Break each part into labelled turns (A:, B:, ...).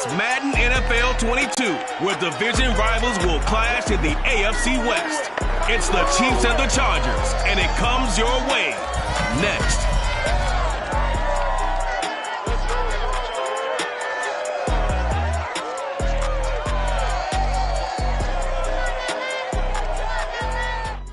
A: It's Madden NFL 22, where division rivals will clash in the AFC West. It's the Chiefs and the Chargers, and it comes your way next.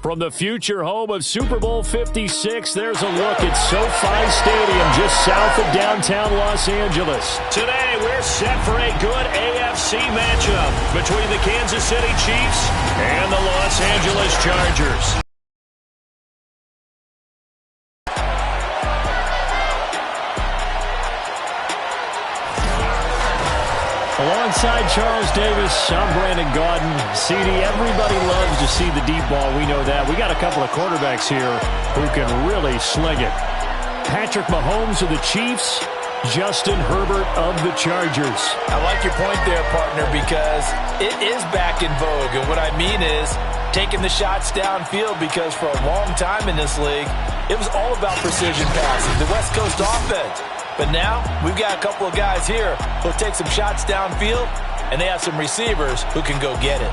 B: From the future home of Super Bowl 56, there's a look at SoFi Stadium just south of downtown Los Angeles. Today, we're set for a good AFC matchup between the Kansas City Chiefs and the Los Angeles Chargers. Alongside Charles Davis, I'm Brandon Gaudin. CD, everybody loves to see the deep ball. We know that. We got a couple of quarterbacks here who can really sling it. Patrick Mahomes of the Chiefs, Justin Herbert of the Chargers.
C: I like your point there, partner, because it is back in vogue. And what I mean is taking the shots downfield, because for a long time in this league, it was all about precision passing, the West Coast offense. But now we've got a couple of guys here who'll take some shots downfield, and they have some receivers who can go get it.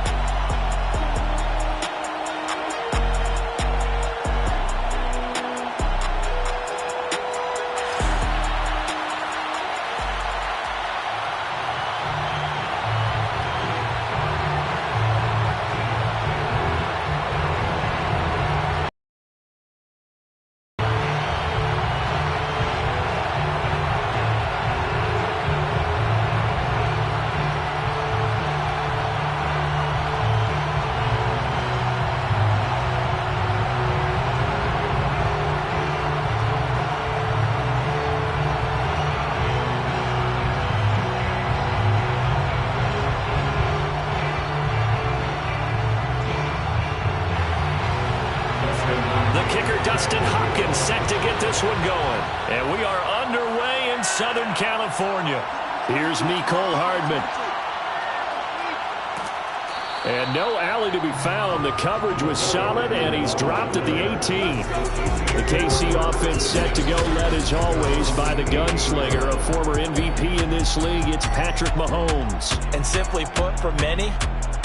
B: Dustin Hopkins set to get this one going. And we are underway in Southern California. Here's Mecole Hardman. And no alley to be found. The coverage was solid, and he's dropped at the 18. The KC offense set to go, led as always by the gunslinger, a former MVP in this league. It's Patrick Mahomes.
C: And simply put, for many,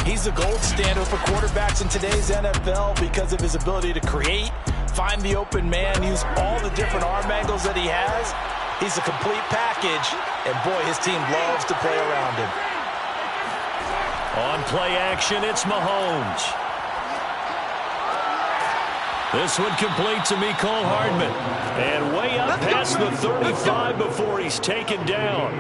C: he's the gold standard for quarterbacks in today's NFL because of his ability to create, find the open man, use all the different arm angles that he has. He's a complete package, and boy, his team loves to play around him.
B: On play action, it's Mahomes. This one complete to Mecole Hardman. And way up past the 35 before he's taken down.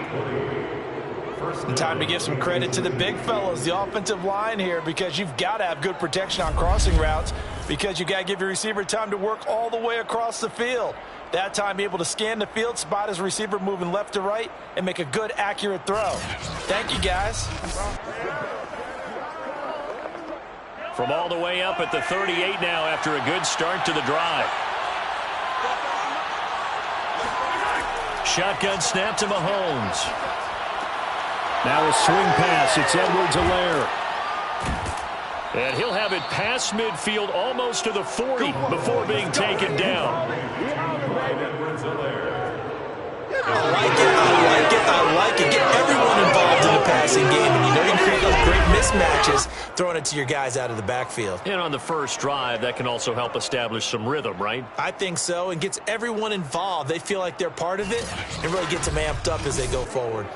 C: And time to give some credit to the big fellas, the offensive line here, because you've got to have good protection on crossing routes, because you've got to give your receiver time to work all the way across the field. That time, be able to scan the field, spot his receiver moving left to right, and make a good, accurate throw. Thank you, guys.
B: From all the way up at the 38 now after a good start to the drive. Shotgun snap to Mahomes. Now a swing pass. It's Edwards-Helaire. And he'll have it past midfield almost to the 40 before being taken down.
C: I like it. Get everyone involved in the passing game. And you know you can create those great mismatches throwing it to your guys out of the backfield.
B: And on the first drive, that can also help establish some rhythm, right?
C: I think so, and gets everyone involved. They feel like they're part of it and really gets them amped up as they go forward.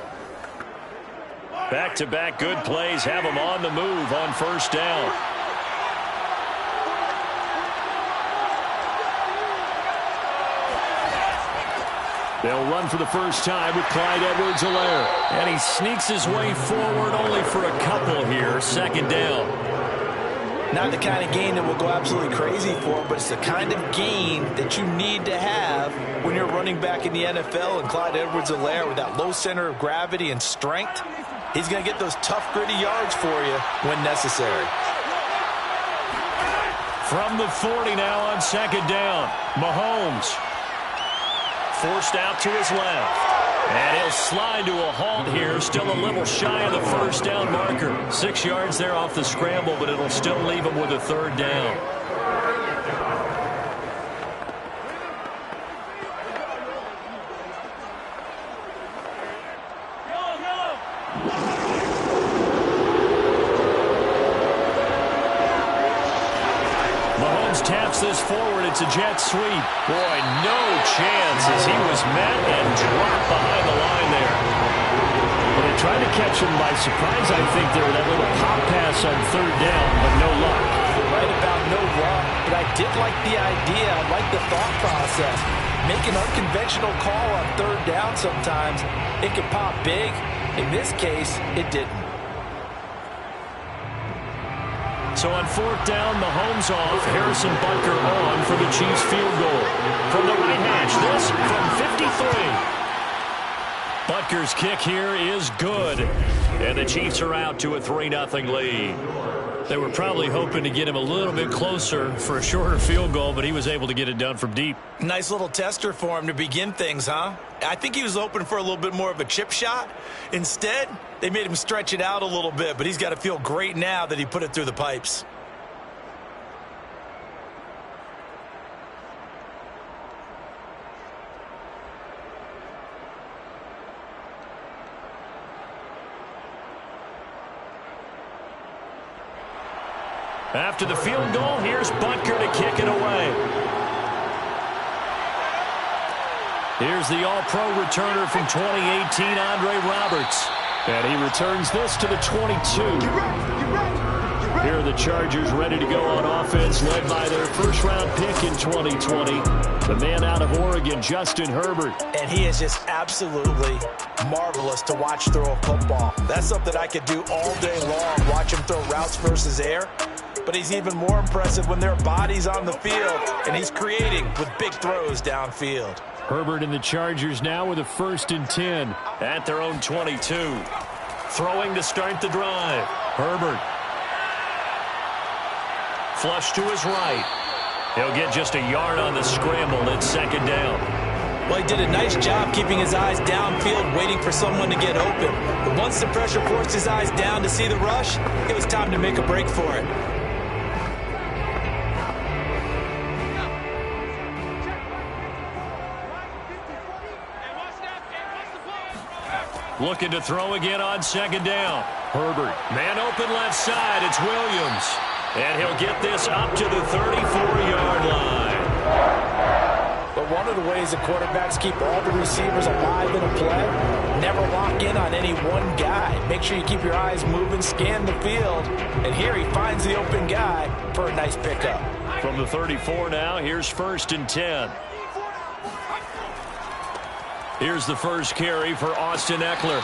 B: Back-to-back good plays have them on the move on first down. They'll run for the first time with Clyde Edwards-Helaire. And he sneaks his way forward only for a couple here. Second down.
C: Not the kind of gain that we'll go absolutely crazy for, but it's the kind of gain that you need to have when you're running back in the NFL. And Clyde Edwards-Helaire, with that low center of gravity and strength, he's going to get those tough, gritty yards for you when necessary.
B: From the 40 now on second down, Mahomes. Forced out to his left. And he'll slide to a halt here. Still a little shy of the first down marker. 6 yards there off the scramble, but it'll still leave him with a third down. puts this forward. It's a jet sweep. Boy, no chance as he was met and dropped behind the line there. Well, they tried to catch him by surprise, I think, there with that little pop pass on third down, but no luck.
C: You're right about no luck, but I did like the idea. I like the thought process. Make an unconventional call on third down sometimes. It can pop big. In this case, it didn't.
B: So on fourth down, Mahomes off. Harrison Butker on for the Chiefs field goal. From the right hash, this from 53. Butker's kick here is good. And the Chiefs are out to a 3-0 lead. They were probably hoping to get him a little bit closer for a shorter field goal, but he was able to get it done from deep.
C: Nice little tester for him to begin things, huh? I think he was hoping for a little bit more of a chip shot. Instead, they made him stretch it out a little bit, but he's got to feel great now that he put it through the pipes.
B: After the field goal, here's Butker to kick it away. Here's the All-Pro returner from 2018, Andre Roberts. And he returns this to the 22. Here are the Chargers ready to go on offense, led by their first-round pick in 2020, the man out of Oregon, Justin Herbert.
C: And he is just absolutely marvelous to watch throw a football. That's something I could do all day long, watch him throw routes versus air. But he's even more impressive when there are bodies on the field, and he's creating with big throws downfield.
B: Herbert and the Chargers now with a 1st and 10 at their own 22. Throwing to start the drive. Herbert. Flush to his right. He'll get just a yard on the scramble at 2nd down.
C: Well, he did a nice job keeping his eyes downfield, waiting for someone to get open. But once the pressure forced his eyes down to see the rush, it was time to make a break for it.
B: Looking to throw again on 2nd down. Herbert. Man open left side. It's Williams. And he'll get this up to the 34-yard line.
C: But one of the ways the quarterbacks keep all the receivers alive in a play, never lock in on any one guy. Make sure you keep your eyes moving, scan the field. And here he finds the open guy for a nice pickup.
B: From the 34 now, here's 1st and 10. Here's the first carry for Austin Eckler.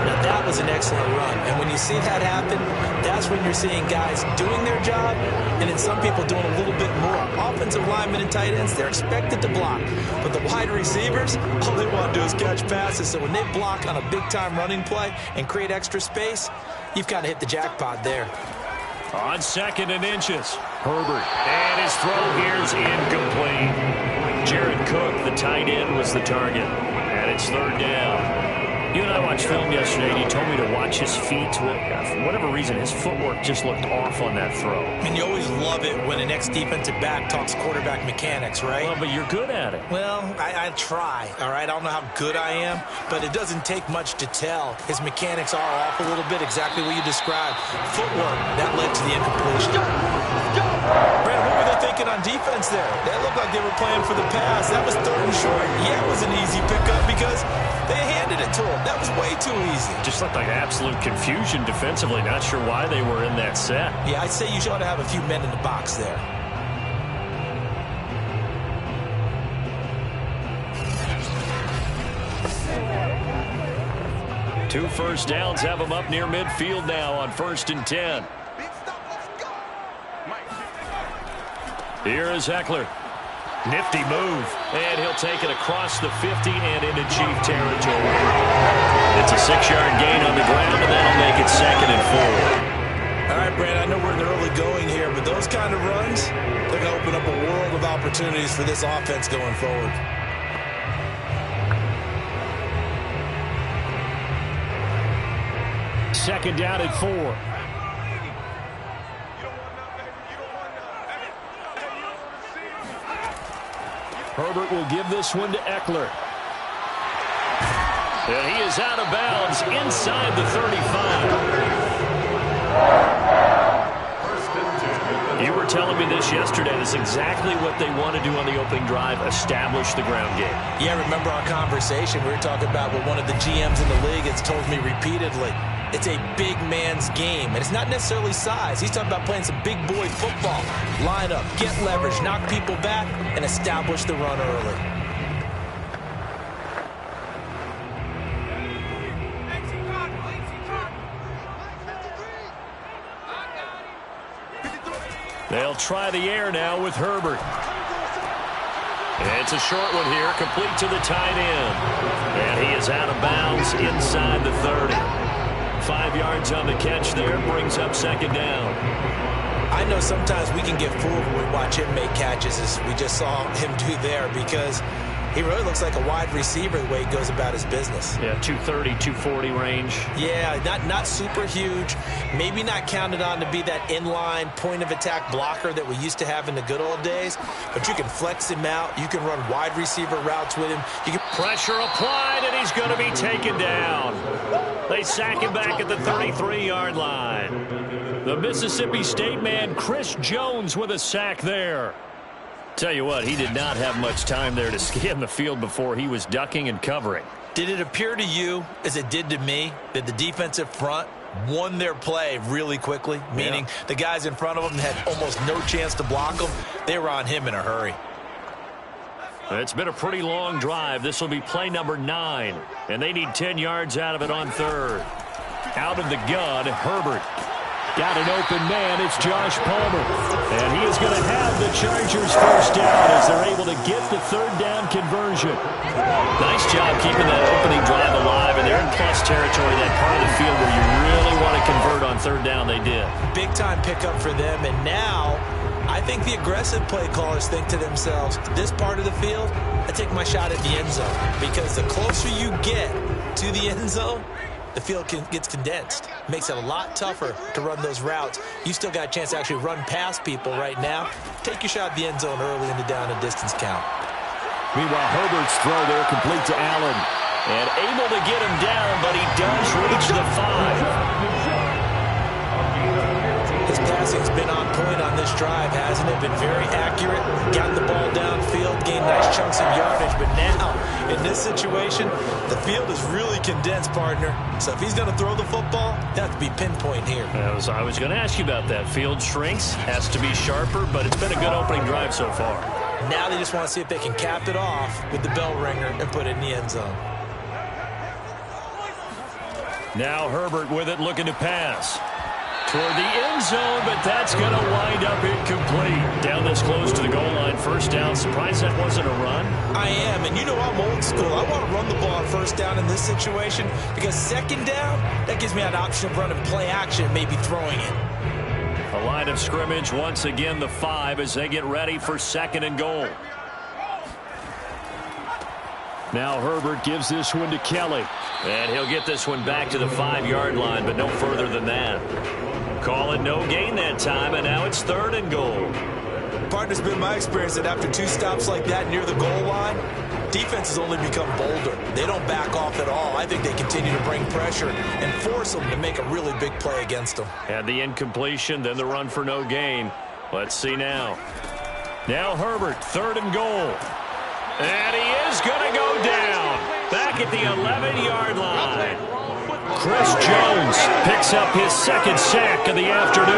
C: Now that was an excellent run. And when you see that happen, that's when you're seeing guys doing their job and then some people doing a little bit more. Offensive linemen and tight ends, they're expected to block. But the wide receivers, all they want to do is catch passes. So when they block on a big-time running play and create extra space, you've got to hit the jackpot there.
B: On 2nd and inches, Herbert. And his throw here's incomplete. Jared Cook, the tight end, was the target. And it's 3rd down. You and I watched film yesterday, and you told me to watch his feet. For whatever reason, his footwork just looked off on that throw.
C: And you always love it when an ex-defensive back talks quarterback mechanics, right?
B: Well, but you're good at it.
C: Well, I try, all right? I don't know how good I am, but it doesn't take much to tell. His mechanics are off a little bit, exactly what you described. Footwork, that led to the incompletion. Brad, what were they thinking on defense there? That looked like they were playing for the pass. That was 3rd and short. Yeah, it was an easy pickup because they handed it to him. That was way too easy.
B: Just looked like absolute confusion defensively. Not sure why they were in that set.
C: Yeah, I'd say you ought to have a few men in the box there.
B: Two first downs have them up near midfield now on 1st and 10. Here is Eckler. Nifty move. And he'll take it across the 50 and into Chief territory. It's a 6-yard gain on the ground, and that'll make it 2nd and 4.
C: All right, Brad, I know we're in the early going here, but those kind of runs, they're going to open up a world of opportunities for this offense going forward.
B: Second down at 4. Herbert will give this one to Eckler. And he is out of bounds inside the 35. You were telling me this yesterday. That's exactly what they want to do on the opening drive, establish the ground game.
C: Yeah, remember our conversation? We were talking about what one of the GMs in the league has told me repeatedly. It's a big man's game, and it's not necessarily size. He's talking about playing some big boy football. Line up, get leverage, knock people back, and establish the run early.
B: They'll try the air now with Herbert. It's a short one here, complete to the tight end. And he is out of bounds inside the 30. 5 yards on the catch there, brings up second down.
C: I know sometimes we can get fooled when we watch him make catches, as we just saw him do there, because he really looks like a wide receiver the way he goes about his business.
B: Yeah, 230, 240 range.
C: Yeah, not super huge. Maybe not counted on to be that inline point-of-attack blocker that we used to have in the good old days. But you can flex him out. You can run wide receiver routes with him. You can
B: Pressure applied, and he's going to be taken down. They sack him back at the 33-yard line. The Mississippi State man, Chris Jones, with a sack there. Tell you what, he did not have much time there to scan the field before he was ducking and covering.
C: Did it appear to you, as it did to me, that the defensive front won their play really quickly? Meaning the guys in front of them had almost no chance to block him. They were on him in a hurry.
B: It's been a pretty long drive. This will be play number 9, and they need 10 yards out of it on third. Out of the gun, Herbert. Got an open man. It's Josh Palmer. And he is going to have the Chargers first down as they're able to get the third down conversion. Nice job keeping that opening drive alive, and they're in plus territory, that part of the field where you really want to convert on third down. They did.
C: Big time pickup for them, and now I think the aggressive play callers think to themselves, this part of the field, I take my shot at the end zone, because the closer you get to the end zone, the field gets condensed. Makes it a lot tougher to run those routes. You still got a chance to actually run past people right now. Take your shot at the end zone early in the down and distance count.
B: Meanwhile, Herbert's throw there complete to Allen. And able to get him down, but he does reach the 5.
C: His passing's been on point on this drive, hasn't it? Been very accurate. Gotten the ball downfield, gained nice chunks of yardage. But now, in this situation, the field is really condensed, partner. So if he's going to throw the football, they have to be pinpoint here.
B: I was going to ask you about that. Field shrinks, has to be sharper, but it's been a good opening drive so far.
C: Now they just want to see if they can cap it off with the bell ringer and put it in the end zone.
B: Now Herbert with it, looking to pass toward the end zone, but that's going to wind up incomplete. Down this close to the goal line, first down. Surprised that wasn't a run?
C: I am, and you know I'm old school. I want to run the ball on first down in this situation, because second down, that gives me an option of running play action, maybe throwing it.
B: A line of scrimmage, once again the 5 as they get ready for second and goal. Now Herbert gives this one to Kelly. And he'll get this one back to the 5-yard line, but no further than that. Call it no gain that time, and now it's third and goal.
C: Partner's been my experience that after 2 stops like that near the goal line, defenses only become bolder. They don't back off at all. I think they continue to bring pressure and force them to make a really big play against them.
B: And the incompletion, then the run for no gain. Let's see now. Now Herbert, third and goal. And he is going to go down. Back at the 11-yard line. Chris Jones picks up his second sack of the afternoon.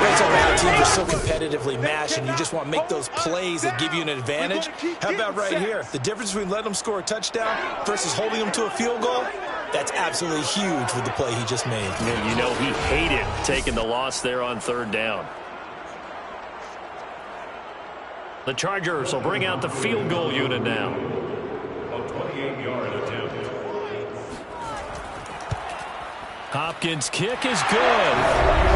C: That's how teams are so competitively matched, and you just want to make those plays that give you an advantage. How about right here? The difference between letting them score a touchdown versus holding them to a field goal, that's absolutely huge with the play he just made.
B: And you know he hated taking the loss there on third down. The Chargers will bring out the field goal unit now.
A: A 28-yard attempt.
B: Hopkins' kick is good.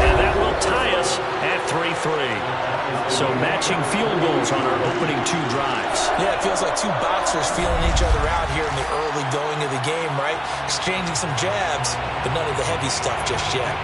B: And that will tie us at 3-3. So matching field goals on our opening 2 drives.
C: Yeah, it feels like 2 boxers feeling each other out here in the early going of the game, right? Exchanging some jabs, but none of the heavy stuff just yet.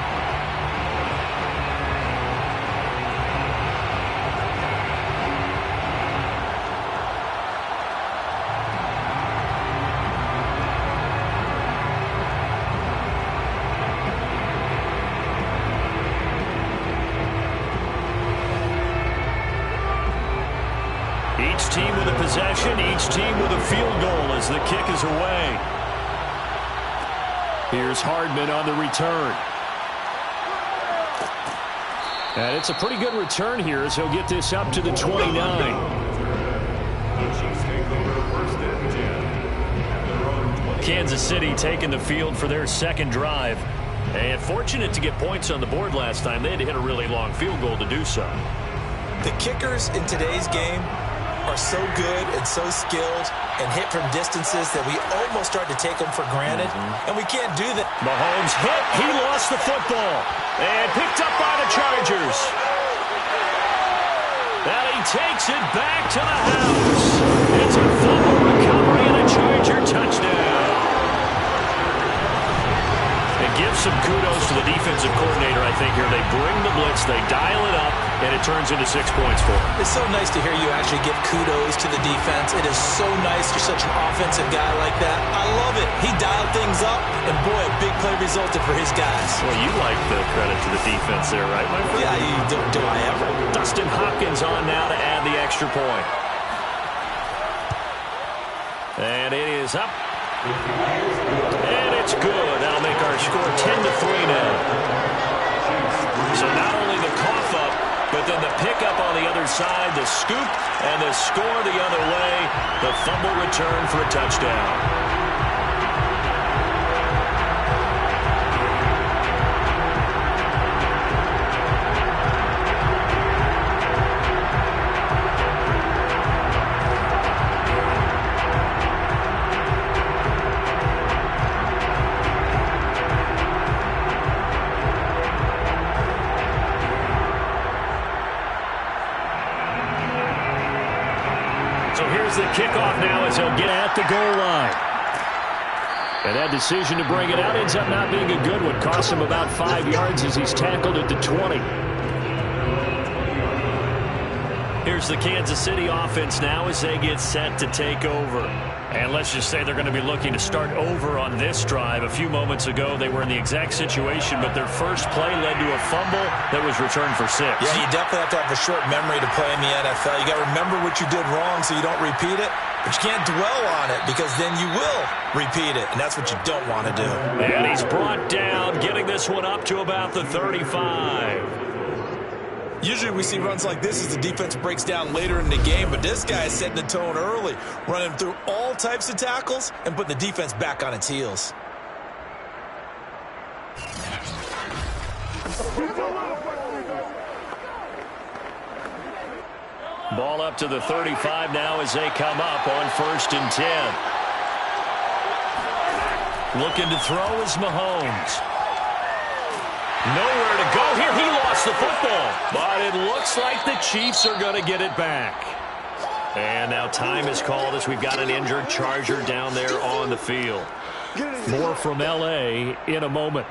B: Each team with a possession, each team with a field goal as the kick is away. Here's Hardman on the return. And it's a pretty good return here as he'll get this up to the 29. Kansas City taking the field for their second drive. And fortunate to get points on the board last time. They had to hit a really long field goal to do so.
C: The kickers in today's game are so good and so skilled and hit from distances that we almost start to take them for granted, and we can't do that.
B: Mahomes hit. He lost the football and picked up by the Chargers. And he takes it back to the house. It's a fumble recovery and a Charger touchdown. And give some kudos to the defensive coordinator, I think, here. They bring the blitz, they dial it up, and it turns into 6 points for them.
C: It's so nice to hear you actually give kudos to the defense. It is so nice you're such an offensive guy like that. I love it. He dialed things up, and boy, a big play resulted for his guys.
B: Well, you like the credit to the defense there, right, my friend?
C: Yeah, do I ever?
B: Dustin Hopkins on now to add the extra point. And it is up. And it's good. That'll make our score 10-3 now. So not only the cough up, but then the pickup on the other side, the scoop, and the score the other way. The fumble return for a touchdown. The kickoff now as he'll get at the goal line. And that decision to bring it out ends up not being a good one. Costs him about 5 yards as he's tackled at the 20. Here's the Kansas City offense now as they get set to take over. And let's just say they're going to be looking to start over on this drive. A few moments ago, they were in the exact situation, but their first play led to a fumble that was returned for 6.
C: Yeah, you definitely have to have a short memory to play in the NFL. You got to remember what you did wrong so you don't repeat it, but you can't dwell on it because then you will repeat it, and that's what you don't want to do.
B: And he's brought down, getting this one up to about the 35.
C: Usually we see runs like this as the defense breaks down later in the game, but this guy is setting the tone early, running through all types of tackles and putting the defense back on its heels.
B: Ball up to the 35 now as they come up on 1st and 10. Looking to throw is Mahomes. Nowhere to go here. He lost the football, but it looks like the Chiefs are going to get it back. And now time is called as we've got an injured Charger down there on the field. More from L.A. in a moment.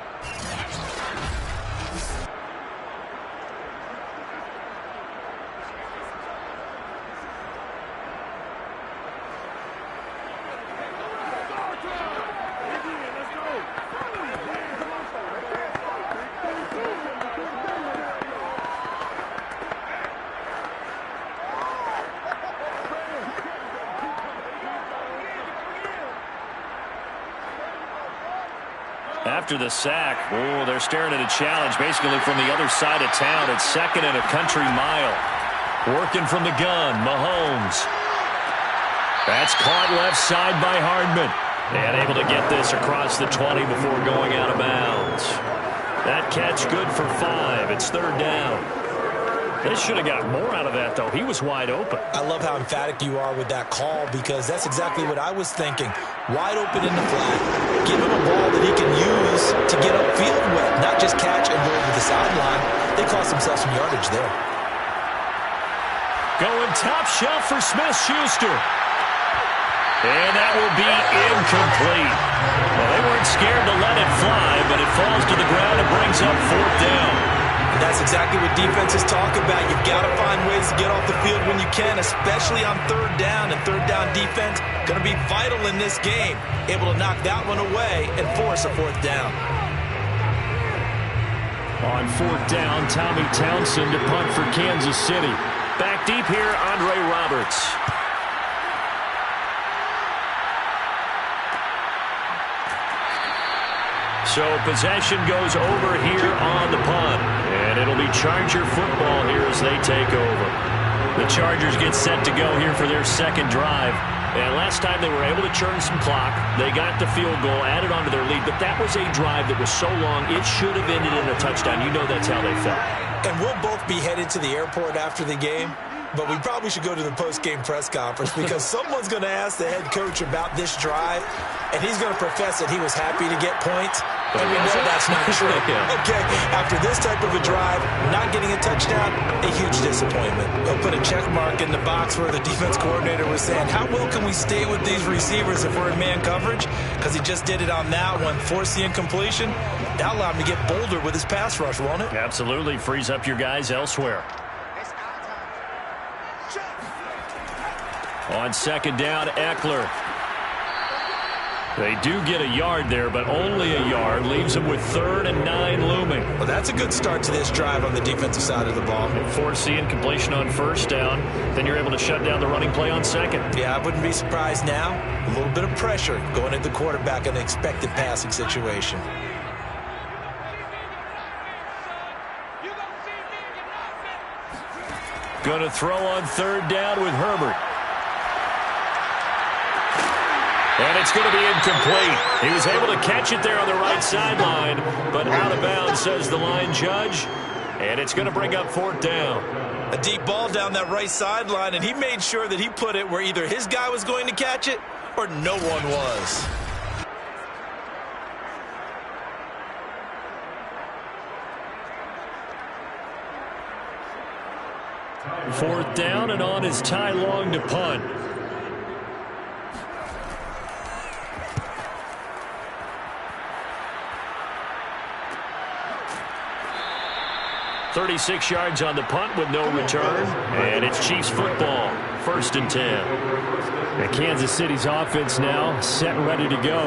B: After the sack, they're staring at a challenge basically from the other side of town. It's 2nd and a country mile. Working from the gun, Mahomes. That's caught left side by Hardman. And able to get this across the 20 before going out of bounds. That catch good for 5. It's 3rd down. They should have got more out of that, though. He was wide open.
C: I love how emphatic you are with that call because that's exactly what I was thinking. Wide open in the flat. Give him a ball that he can use to get upfield with, not just catch and go over the sideline. They cost themselves some yardage there.
B: Going top shelf for Smith-Schuster. And that will be incomplete. Well, they weren't scared to let it fly, but it falls to the ground and brings up 4th down.
C: And that's exactly what defenses talk about. You've got to find ways to get off the field when you can, especially on 3rd down. And 3rd down defense going to be vital in this game. Able to knock that one away and force a 4th down.
B: On 4th down, Tommy Townsend to punt for Kansas City. Back deep here, Andre Roberts. So possession goes over here on the punt. And it'll be Charger football here as they take over. The Chargers get set to go here for their second drive. And last time they were able to churn some clock. They got the field goal, added on to their lead. But that was a drive that was so long, it should have ended in a touchdown. You know that's how they felt.
C: And we'll both be headed to the airport after the game. But we probably should go to the post-game press conference because someone's going to ask the head coach about this drive, and he's going to profess that he was happy to get points. And we know that's not true. Okay, after this type of a drive, not getting a touchdown, a huge disappointment. They'll put a check mark in the box where the defense coordinator was saying, how well can we stay with these receivers if we're in man coverage? Because he just did it on that one, forced the incompletion. That allowed him to get bolder with his pass rush, won't it?
B: Absolutely, frees up your guys elsewhere. On second down, Eckler. They do get a yard there, but only a yard. Leaves them with 3rd and 9 looming.
C: Well, that's a good start to this drive on the defensive side of the ball.
B: Force the incompletion on first down. Then you're able to shut down the running play on second.
C: Yeah, I wouldn't be surprised now. A little bit of pressure going at the quarterback in an expected passing situation.
B: Going to throw on 3rd down with Herbert. And it's going to be incomplete. He was able to catch it there on the right sideline, but out of bounds, says the line judge. And it's going to bring up 4th down.
C: A deep ball down that right sideline, and he made sure that he put it where either his guy was going to catch it or no one was.
B: Fourth down, and on is Ty Long to punt. "36 yards on the punt with no return, and it's Chiefs football, 1st and 10. And Kansas City's offense now set and ready to go.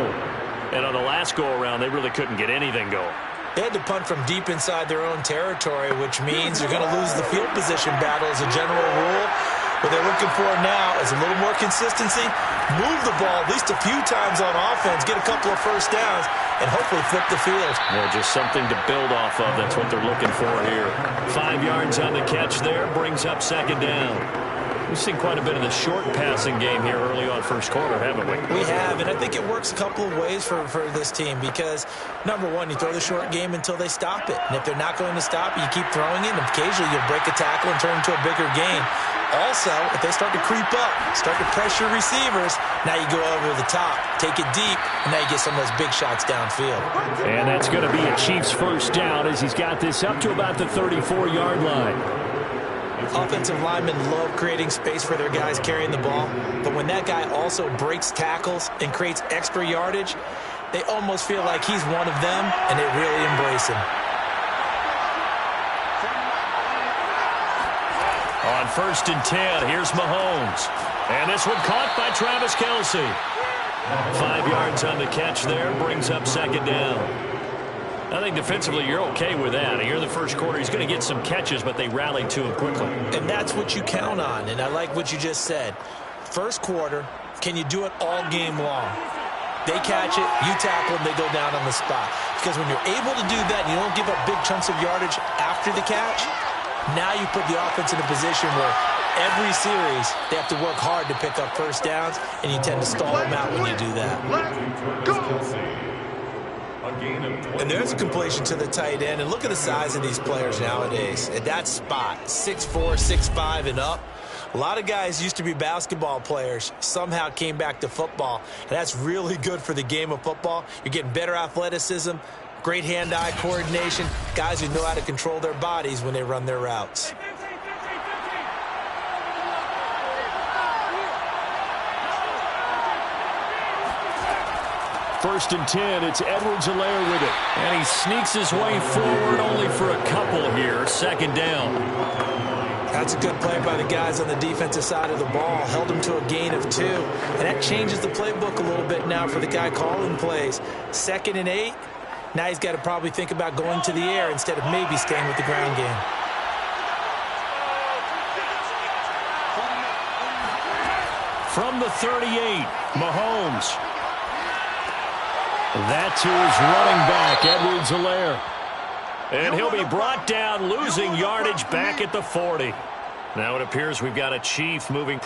B: And on the last go-around, they really couldn't get anything going.
C: They had to punt from deep inside their own territory, which means you're going to lose the field position battle as a general rule. What they're looking for now is a little more consistency, move the ball at least a few times on offense, get a couple of first downs, and hopefully flip the field.
B: Yeah, just something to build off of. That's what they're looking for here. 5 yards on the catch there, brings up 2nd down. We've seen quite a bit of the short passing game here early on first quarter, haven't we?
C: We have, and I think it works a couple of ways for this team because, number one, you throw the short game until they stop it. And if they're not going to stop it, you keep throwing it, and occasionally you'll break a tackle and turn into a bigger gain. Also, if they start to creep up, start to pressure receivers, now you go over the top, take it deep, and now you get some of those big shots downfield.
B: And that's going to be a Chiefs 1st down as he's got this up to about the 34-yard line.
C: Offensive linemen love creating space for their guys carrying the ball, but when that guy also breaks tackles and creates extra yardage, they almost feel like he's one of them, and they really embrace him.
B: On 1st and 10, here's Mahomes. And this one caught by Travis Kelce. 5 yards on the catch there, brings up 2nd down. I think defensively you're okay with that. Here in the first quarter, he's going to get some catches, but they rallied to him quickly.
C: And that's what you count on, and I like what you just said. First quarter, can you do it all game long? They catch it, you tackle them, they go down on the spot. Because when you're able to do that and you don't give up big chunks of yardage after the catch, now you put the offense in a position where every series they have to work hard to pick up first downs, and you tend to stall them out when you do that. And there's a completion to the tight end, and look at the size of these players nowadays. At that spot, 6'4", 6'5", and up. A lot of guys used to be basketball players, somehow came back to football, and that's really good for the game of football. You're getting better athleticism, great hand-eye coordination, guys who know how to control their bodies when they run their routes.
B: First and 10, it's Edwards-Helaire with it. And he sneaks his way forward only for a couple here. 2nd down.
C: That's a good play by the guys on the defensive side of the ball. Held him to a gain of 2. And that changes the playbook a little bit now for the guy calling plays. 2nd and 8. Now he's got to probably think about going to the air instead of maybe staying with the ground game.
B: From the 38, Mahomes. That to his running back, Edwards-Helaire. And he'll be brought down, losing yardage back at the 40. Now it appears we've got a Chief moving.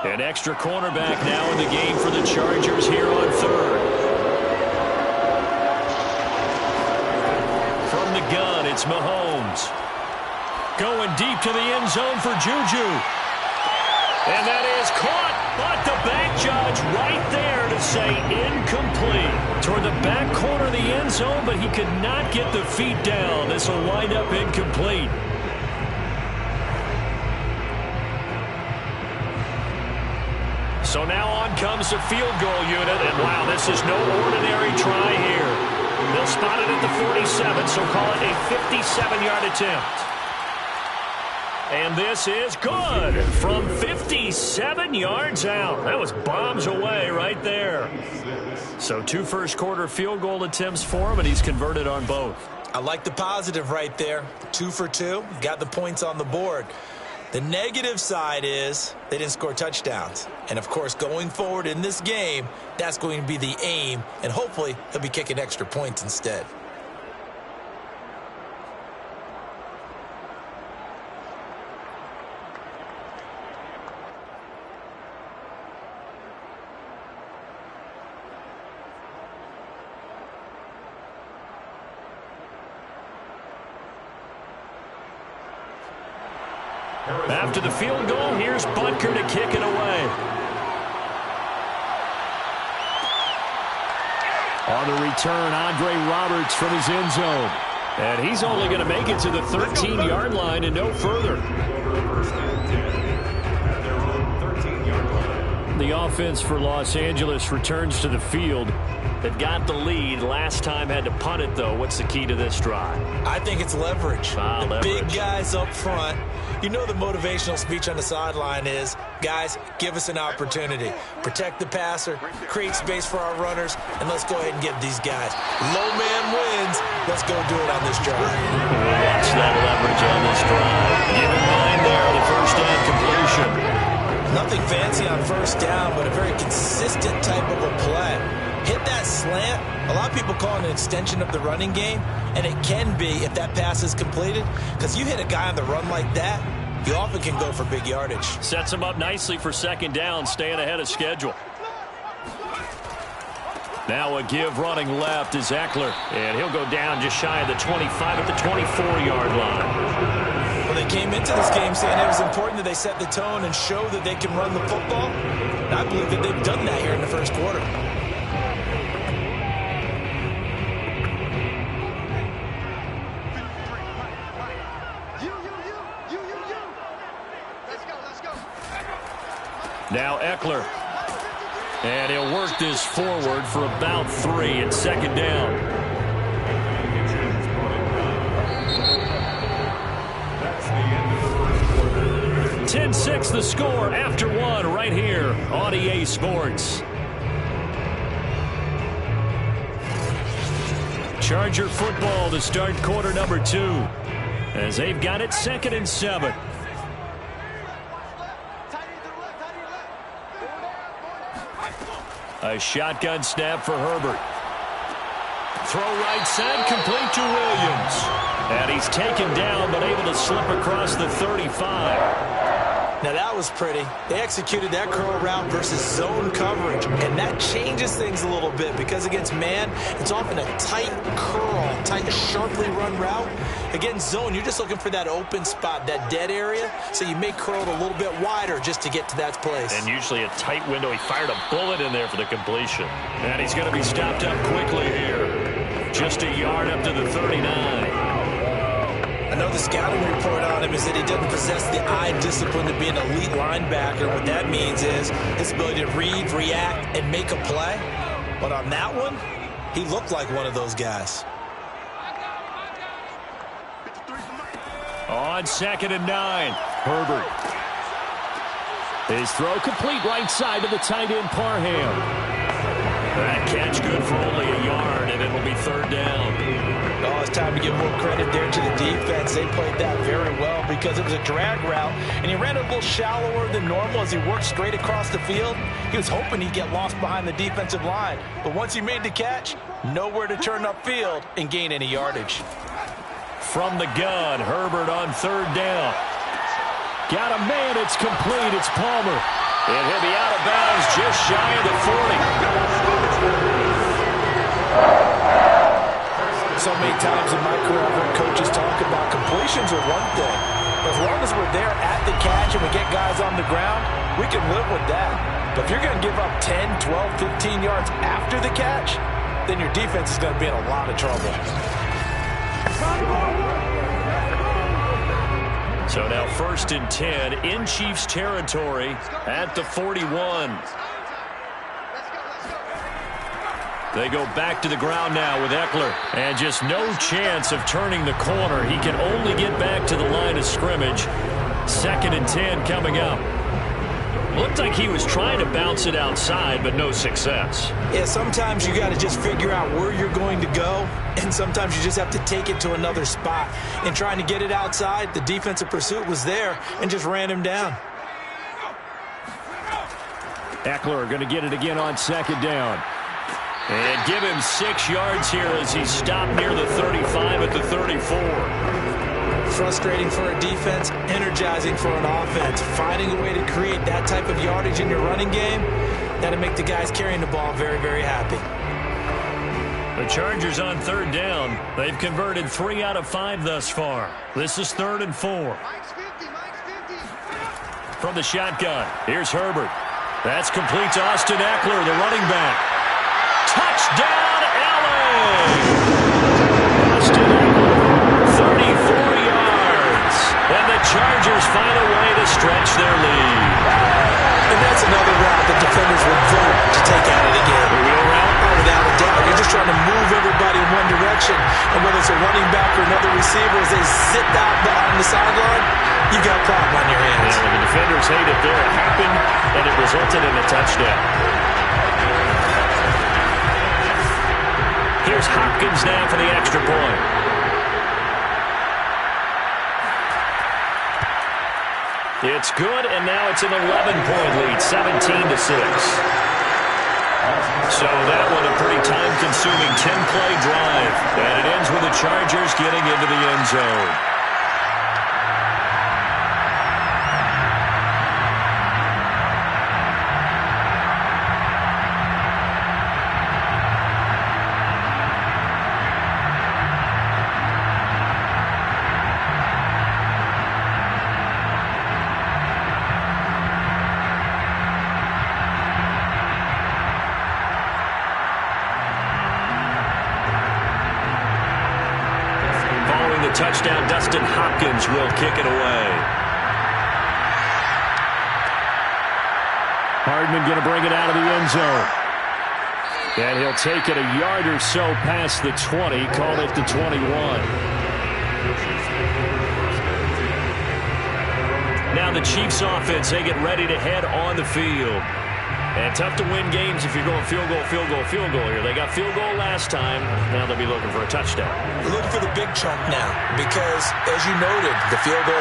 B: An extra cornerback now in the game for the Chargers here on third. From the gun, it's Mahomes. Going deep to the end zone for Juju. And that is caught, but the back judge right there to say incomplete. Toward the back corner of the end zone, but he could not get the feet down. This will wind up incomplete. So now on comes the field goal unit, and wow, this is no ordinary try here. They'll spot it at the 47, so call it a 57-yard attempt. And this is good from 57 yards out. That was bombs away right there. So 2 first-quarter field goal attempts for him, and he's converted on both.
C: I like the positive right there. 2 for 2, got the points on the board. The negative side is they didn't score touchdowns. And, of course, going forward in this game, that's going to be the aim. And hopefully he'll be kicking extra points instead.
B: After the field goal, here's Butker to kick it away. On the return, Andre Roberts from his end zone. And he's only going to make it to the 13-yard line and no further. The offense for Los Angeles returns to the field. They've got the lead. Last time had to punt it, though. What's the key to this drive?
C: I think it's leverage.
B: Leverage.
C: Big guys up front. You know the motivational speech on the sideline is, guys, give us an opportunity. Protect the passer, create space for our runners, and let's go ahead and get these guys. Low man wins. Let's go do it on this drive.
B: Watch that leverage on this drive. Give in mind there, the first down completion.
C: Nothing fancy on first down, but a very consistent type of a play. Hit that slant. A lot of people call it an extension of the running game, and it can be if that pass is completed, because you hit a guy on the run like that, you often can go for big yardage.
B: Sets him up nicely for second down, staying ahead of schedule. Now a give running left is Eckler, and he'll go down just shy of the 25 at the 24-yard line.
C: Well, they came into this game saying it was important that they set the tone and show that they can run the football. And I believe that they've done that here in the first quarter.
B: Now Eckler. And he'll work this forward for about 3 at second down. 10-6 the score after 1 right here on EA Sports. Charger football to start quarter number 2 as they've got it 2nd and 7. A shotgun snap for Herbert. Throw right side, complete to Williams. And he's taken down, but able to slip across the 35.
C: Now that was pretty. They executed that curl route versus zone coverage, and that changes things a little bit because against man, it's often a tight curl, tight, sharply run route. Against zone, you're just looking for that open spot, that dead area, so you may curl it a little bit wider just to get to that place.
B: And usually a tight window. He fired a bullet in there for the completion. And he's going to be stopped up quickly here. Just a yard up to the 39.
C: know the scouting report on him is that he doesn't possess the eye discipline to be an elite linebacker. What that means is his ability to read, react, and make a play. But on that one, he looked like one of those guys.
B: On 2nd and 9, Herbert. His throw complete right side to the tight end, Parham. That catch good for only a yard, and it'll be 3rd down.
C: Oh, it's time to give more credit there to the defense. They played that very well because it was a drag route, and he ran a little shallower than normal as he worked straight across the field. He was hoping he'd get lost behind the defensive line, but once he made the catch, nowhere to turn upfield and gain any yardage.
B: From the gun, Herbert on 3rd down. Got a man, it's complete, it's Palmer. And he'll be out of bounds just shy of the 40.
C: So many times in my career, I've heard coaches talk about completions are one thing. As long as we're there at the catch and we get guys on the ground, we can live with that. But if you're going to give up 10, 12, 15 yards after the catch, then your defense is going to be in a lot of trouble.
B: So now 1st and 10 in Chiefs territory at the 41. They go back to the ground now with Eckler. And just no chance of turning the corner. He can only get back to the line of scrimmage. 2nd and 10 coming up. Looked like he was trying to bounce it outside, but no success.
C: Yeah, sometimes you got to just figure out where you're going to go, and sometimes you just have to take it to another spot. In trying to get it outside, the defensive pursuit was there and just ran him down.
B: Eckler going to get it again on 2nd down. And give him 6 yards here as he stopped near the 35 at the 34.
C: Frustrating for a defense, energizing for an offense. Finding a way to create that type of yardage in your running game, that'll make the guys carrying the ball very, very happy.
B: The Chargers on 3rd down. They've converted 3 out of 5 thus far. This is 3rd and 4. From the shotgun, here's Herbert. That's complete to Austin Eckler, the running back. Touchdown, LA! Austin Eckler, 34 yards. And the Chargers find a way to stretch their lead.
C: And that's another route that defenders would vote to take out of the game.
B: The wheel route?
C: Oh, without a doubt. You're just trying to move everybody in one direction. And whether it's a running back or another receiver, as they zip out on the sideline, you got a problem on your hands.
B: Yeah, the defenders hate it there. It happened, and it resulted in a touchdown. Here's Hopkins now for the extra point. It's good, and now it's an 11-point lead, 17-6. So that one a pretty time-consuming 10-play drive. And it ends with the Chargers getting into the end zone. Touchdown, Dustin Hopkins will kick it away. Hardman going to bring it out of the end zone. And he'll take it a yard or so past the 20, call it the 21. Now the Chiefs offense, they get ready to head on the field. And tough to win games if you're going field goal, field goal, field goal here. They got field goal last time. Now they'll be looking for a touchdown.
C: They're looking for the big chunk now because, as you noted, the field goal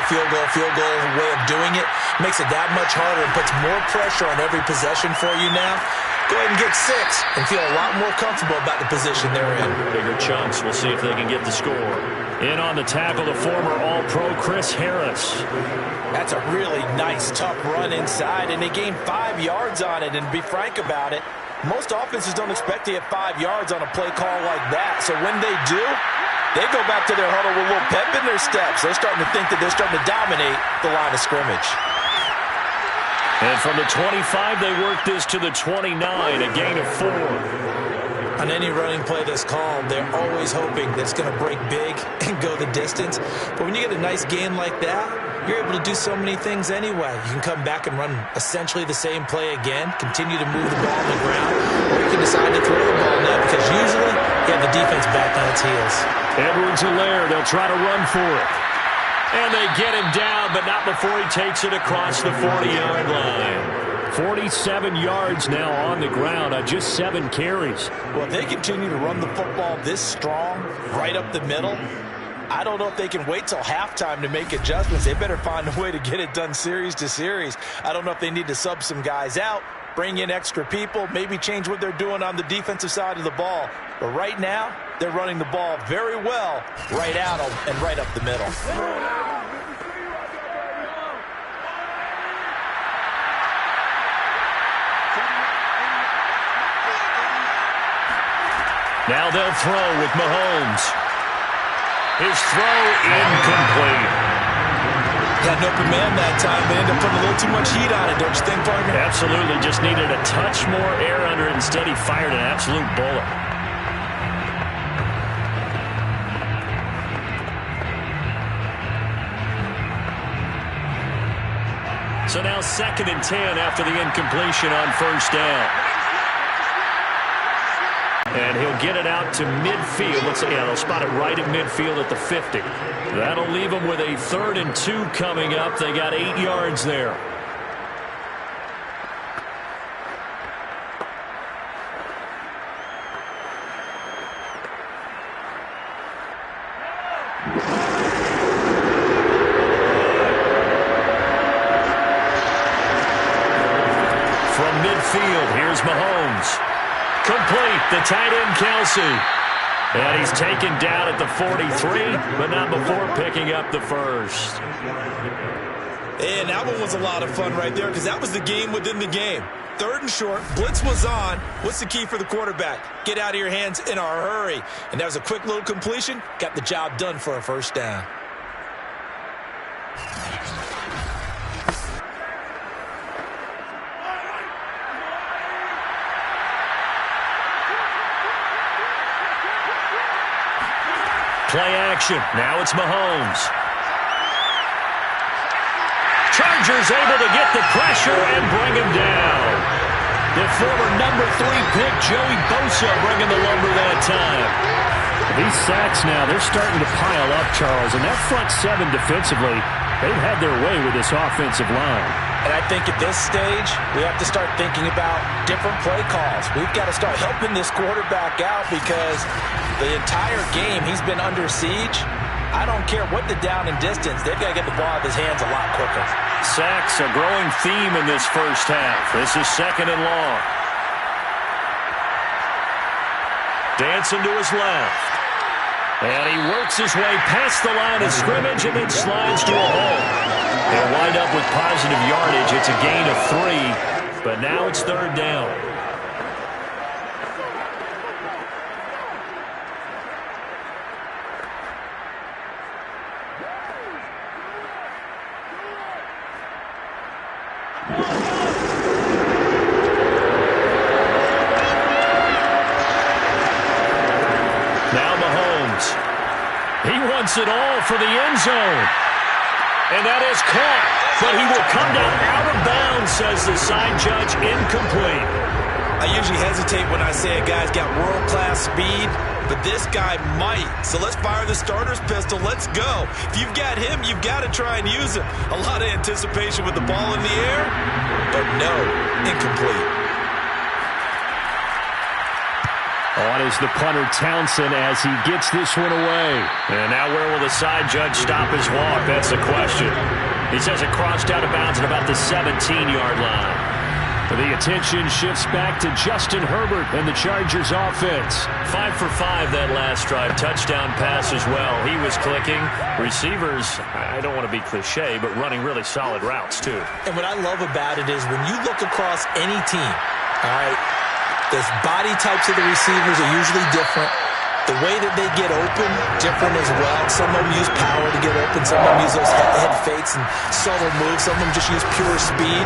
C: way of doing it makes it that much harder and puts more pressure on every possession for you now. Go ahead and get 6 and feel a lot more comfortable about the position they're in.
B: Bigger chunks. We'll see if they can get the score. In on the tackle, the former All-Pro Chris Harris.
C: That's a really nice, tough run inside, and they gained 5 yards on it. And to be frank about it, most offenses don't expect to get 5 yards on a play call like that. So when they do, they go back to their huddle with a little pep in their steps. They're starting to think that they're starting to dominate the line of scrimmage. And
B: from the 25, they work this to the 29, a gain of 4.
C: On any running play that's called, they're always hoping that it's going to break big and go the distance. But when you get a nice gain like that, you're able to do so many things anyway. You can come back and run essentially the same play again, continue to move the ball on the ground, or you can decide to throw the ball now because usually you have the defense back on its heels.
B: Edwards-Helaire, they'll try to run for it. And they get him down, but not before he takes it across the 40-yard line. 47 yards now on the ground on just 7 carries.
C: Well, if they continue to run the football this strong, right up the middle, I don't know if they can wait till halftime to make adjustments. They better find a way to get it done series to series. I don't know if they need to sub some guys out, bring in extra people, maybe change what they're doing on the defensive side of the ball. But right now, they're running the ball very well right out and right up the middle.
B: Now they'll throw with Mahomes. His throw incomplete.
C: Got an open man that time, but ended up putting a little too much heat on it, don't you think, partner?
B: Absolutely. Just needed a touch more air under it. Instead, he fired an absolute bullet. So now 2nd and 10 after the incompletion on first down. And he'll get it out to midfield. They'll spot it right at midfield at the 50. That'll leave them with a 3rd and 2 coming up. They got 8 yards there. From midfield, here's Mahomes. Complete, the tight end, Kelsey. And he's taken down at the 43, but not before picking up the first.
C: And that one was a lot of fun right there because that was the game within the game. 3rd and short, blitz was on. What's the key for the quarterback? Get out of your hands in a hurry. And that was a quick little completion. Got the job done for a first down.
B: Play action. Now it's Mahomes. Chargers able to get the pressure and bring him down. The former number 3 pick, Joey Bosa, bringing the lumber that time. These sacks now, they're starting to pile up, Charles. And that front 7 defensively, they've had their way with this offensive line.
C: And I think at this stage, we have to start thinking about different play calls. We've got to start helping this quarterback out because the entire game he's been under siege. I don't care what the down and distance. They've got to get the ball out of his hands a lot quicker.
B: Sacks, a growing theme in this first half. This is 2nd and long. Dancing to his left. And he works his way past the line of scrimmage and then slides to a hole. They'll wind up with positive yardage. It's a gain of 3, but now it's 3rd down. Now Mahomes. He wants it all for the end zone. And that is caught, but he will come down out of bounds, says the side judge, incomplete.
C: I usually hesitate when I say a guy's got world-class speed, but this guy might. So let's fire the starter's pistol. Let's go. If you've got him, you've got to try and use him. A lot of anticipation with the ball in the air, but no, incomplete.
B: On is the punter, Townsend, as he gets this one away. And now where will the side judge stop his walk? That's the question. He says it crossed out of bounds at about the 17-yard line. The attention shifts back to Justin Herbert and the Chargers offense. 5 for 5 that last drive. Touchdown pass as well. He was clicking. Receivers, I don't want to be cliche, but running really solid routes too.
C: And what I love about it is when you look across any team, all right, the body types of the receivers are usually different. The way that they get open, different as well. Some of them use power to get open. Some of them use those head fakes and subtle moves. Some of them just use pure speed.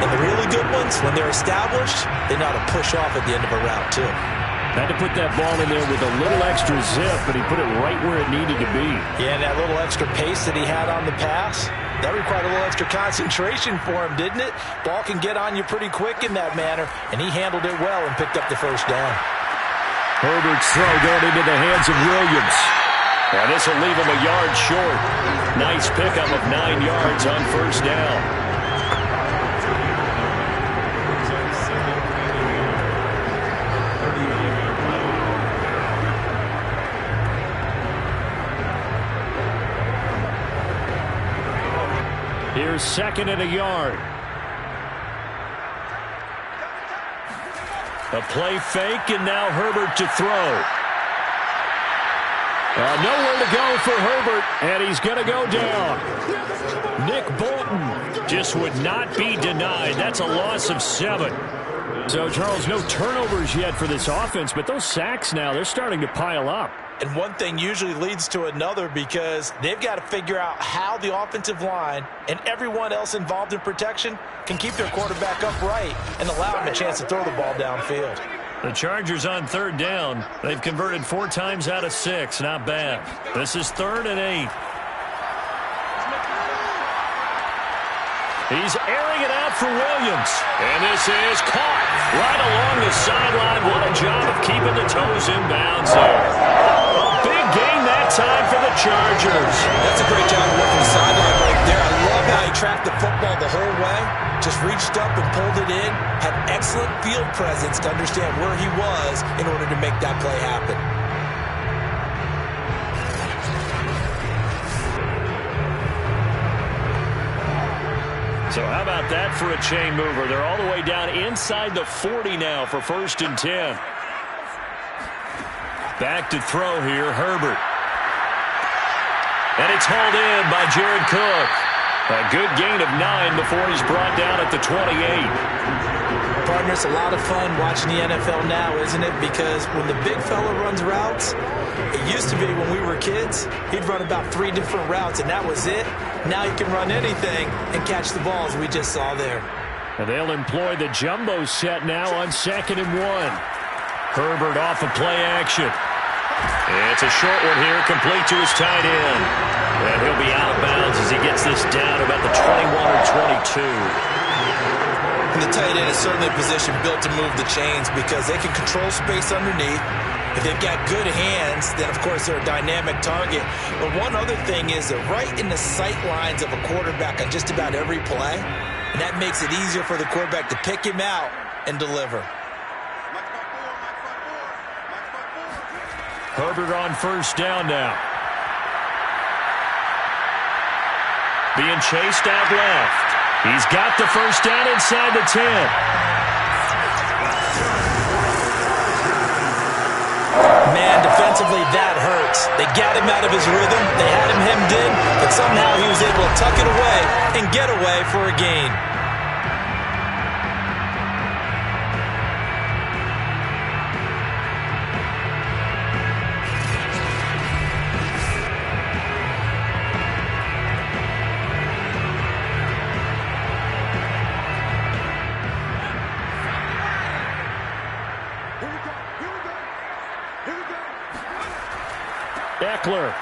C: And the really good ones, when they're established, they know how to push off at the end of a route, too.
B: Had to put that ball in there with a little extra zip, but he put it right where it needed to be.
C: Yeah, and that little extra pace that he had on the pass, that required a little extra concentration for him, didn't it? Ball can get on you pretty quick in that manner, and he handled it well and picked up the first down.
B: Herbert's throw going into the hands of Williams. And this will leave him a yard short. Nice pickup of 9 yards on first down. Here's 2nd and a yard. A play fake, and now Herbert to throw. Nowhere to go for Herbert, and he's going to go down. Nick Bolton just would not be denied. That's a loss of 7. So, Charles, no turnovers yet for this offense, but those sacks now, they're starting to pile up.
C: And one thing usually leads to another because they've got to figure out how the offensive line and everyone else involved in protection can keep their quarterback upright and allow him a chance to throw the ball downfield.
B: The Chargers on 3rd down. They've converted 4 times out of 6. Not bad. This is 3rd and 8. He's airing it out for Williams. And this is caught right along the sideline. What a job of keeping the toes in bounds there. Big gain that time for the Chargers.
C: That's a great job of working the sideline right there. I love how he tracked the football the whole way. Just reached up and pulled it in. Had excellent field presence to understand where he was in order to make that play happen.
B: So how about that for a chain mover? They're all the way down inside the 40 now for 1st and 10. Back to throw here, Herbert. And it's hauled in by Jared Cook. A good gain of 9 before he's brought down at the 28.
C: Partner, it's a lot of fun watching the NFL now, isn't it? Because when the big fella runs routes, it used to be when we were kids, he'd run about 3 different routes, and that was it. Now he can run anything and catch the balls we just saw there.
B: And they'll employ the jumbo set now on 2nd and 1. Herbert off of play action. It's a short one here, complete to his tight end. And he'll be out of bounds as he gets this down about the 21 or 22.
C: And the tight end is certainly a position built to move the chains because they can control space underneath. If they've got good hands, then of course they're a dynamic target. But one other thing is they're right in the sight lines of a quarterback on just about every play. And that makes it easier for the quarterback to pick him out and deliver.
B: Herbert on 1st down now. Being chased out left. He's got the 1st down inside the 10.
C: Man, defensively, that hurts. They got him out of his rhythm. They had him hemmed in, but somehow he was able to tuck it away and get away for a gain.
B: Eckler.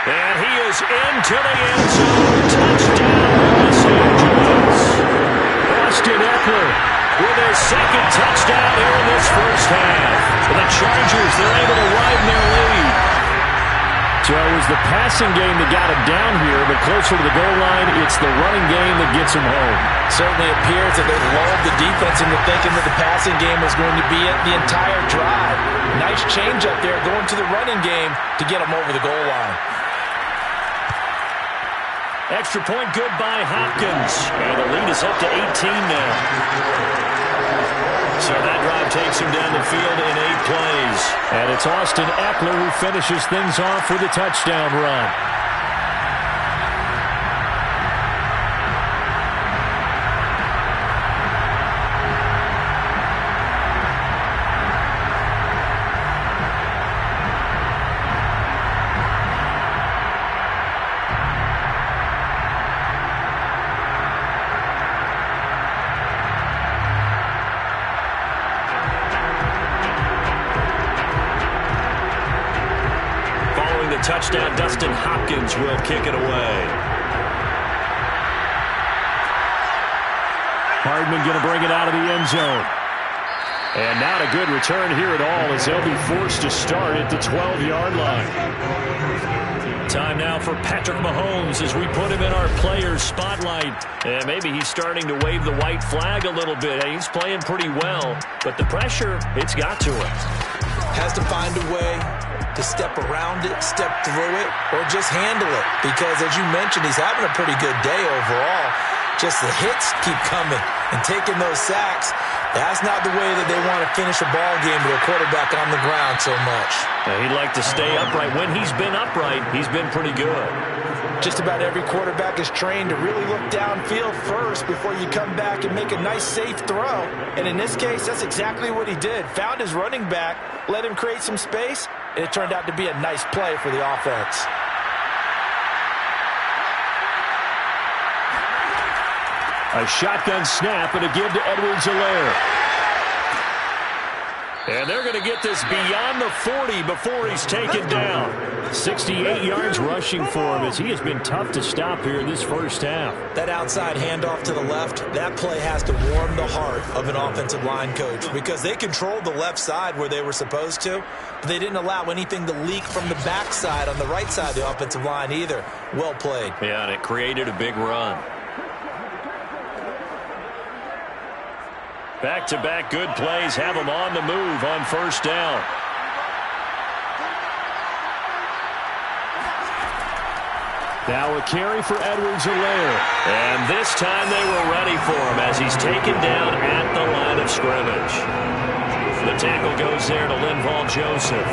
B: And he is into the end zone. Touchdown, Los Angeles. Austin Eckler with his 2nd touchdown here in this first half. For the Chargers, they're able to widen their lead. So it was the passing game that got him down here, but closer to the goal line, it's the running game that gets him home.
C: Certainly appears that they lulled the defense into thinking that the passing game was going to be it the entire drive. Nice change up there going to the running game to get him over the goal line.
B: Extra point good by Hopkins. And the lead is up to 18 now. So that drive takes him down the field in 8 plays. And it's Austin Eckler who finishes things off with a touchdown run. touchdown. Dustin Hopkins will kick it away. Hardman going to bring it out of the end zone. And not a good return here at all as they'll be forced to start at the 12-yard line. Time now for Patrick Mahomes as we put him in our players' spotlight. And maybe he's starting to wave the white flag a little bit. He's playing pretty well, but the pressure, it's got to him.
C: Has to find a way to step around it, step through it, or just handle it. Because, as you mentioned, he's having a pretty good day overall. Just the hits keep coming and taking those sacks. That's not the way that they want to finish a ball game with a quarterback on the ground so much.
B: He'd like to stay upright. When he's been upright, he's been pretty good.
C: Just about every quarterback is trained to really look downfield first before you come back and make a nice, safe throw. And in this case, that's exactly what he did. Found his running back, let him create some space, and it turned out to be a nice play for the offense.
B: A shotgun snap and a give to Edwards-Helaire. And they're going to get this beyond the 40 before he's taken down. 68 yards rushing for him as he has been tough to stop here in this first half.
C: That outside handoff to the left, that play has to warm the heart of an offensive line coach because they controlled the left side where they were supposed to, but they didn't allow anything to leak from the backside on the right side of the offensive line either. Well played.
B: Yeah, and it created a big run. Back-to-back good plays have them on the move on first down. Now a carry for Edwards-Helaire. And this time they were ready for him as he's taken down at the line of scrimmage. The tackle goes there to Linval Joseph.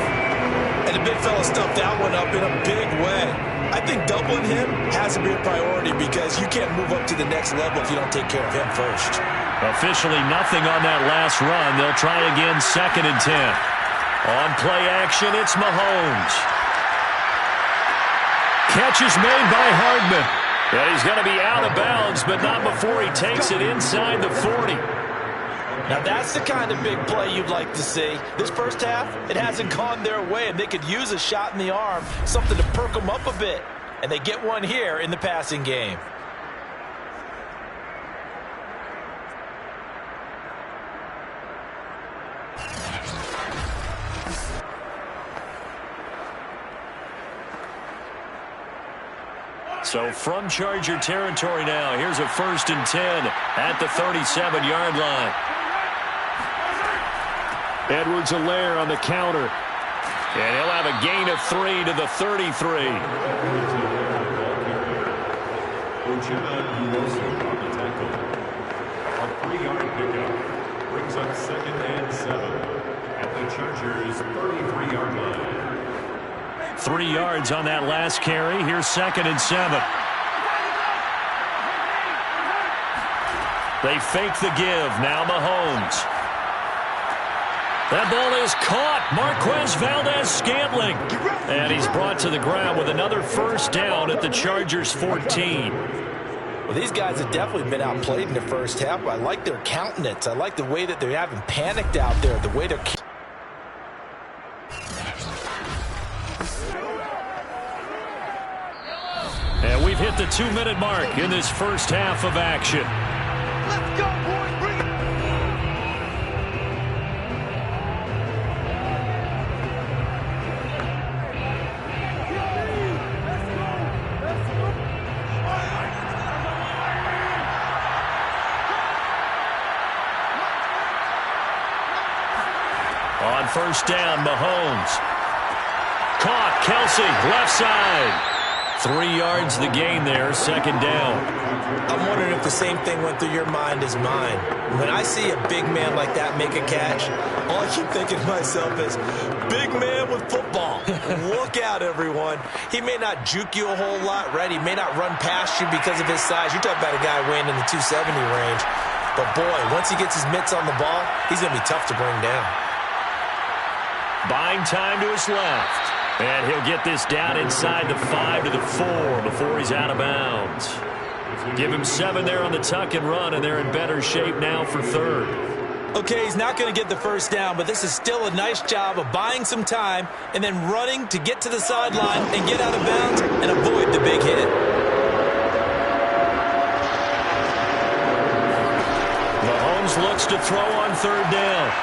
C: And the big fella stuffed that one up in a big way. I think doubling him has to be a priority because you can't move up to the next level if you don't take care of him first.
B: Officially nothing on that last run. They'll try again 2nd and 10. On play action, it's Mahomes. Catch is made by Hardman. And he's going to be out of bounds, but not before he takes it inside the 40.
C: Now that's the kind of big play you'd like to see. This first half, it hasn't gone their way, and they could use a shot in the arm, something to perk them up a bit. And they get one here in the passing game.
B: So from Charger territory now, here's a 1st and 10 at the 37-yard line. Edwards-Helaire on the counter. And he'll have a gain of 3 to the 33.
D: on the tackle. A 3-yard pickup brings up 2nd and 7 at the Chargers' 33-yard line.
B: 3 yards on that last carry. Here's 2nd and 7. They fake the give. Now Mahomes. That ball is caught. Marquez Valdes-Scantling. And he's brought to the ground with another first down at the Chargers' 14.
C: Well, these guys have definitely been outplayed in the first half. I like their countenance. I like the way that they haven't panicked out there, the way they're...
B: And we've hit the 2-minute mark in this first half of action.
E: Let's go, boys. Bring it.
B: On first down, Mahomes. Caught, Kelsey, left side. 3 yards the gain there, 2nd down.
C: I'm wondering if the same thing went through your mind as mine. When I see a big man like that make a catch, all I keep thinking to myself is, big man with football. Look out, everyone. He may not juke you a whole lot, right? He may not run past you because of his size. You're talking about a guy weighing in the 270 range. But, boy, once he gets his mitts on the ball, he's going to be tough to bring down.
B: Buying time to his left. And he'll get this down inside the 5 to the 4 before he's out of bounds. Give him 7 there on the tuck and run, and they're in better shape now for 3rd.
C: Okay, he's not going to get the first down, but this is still a nice job of buying some time and then running to get to the sideline and get out of bounds and avoid the big hit.
B: Mahomes looks to throw on third down.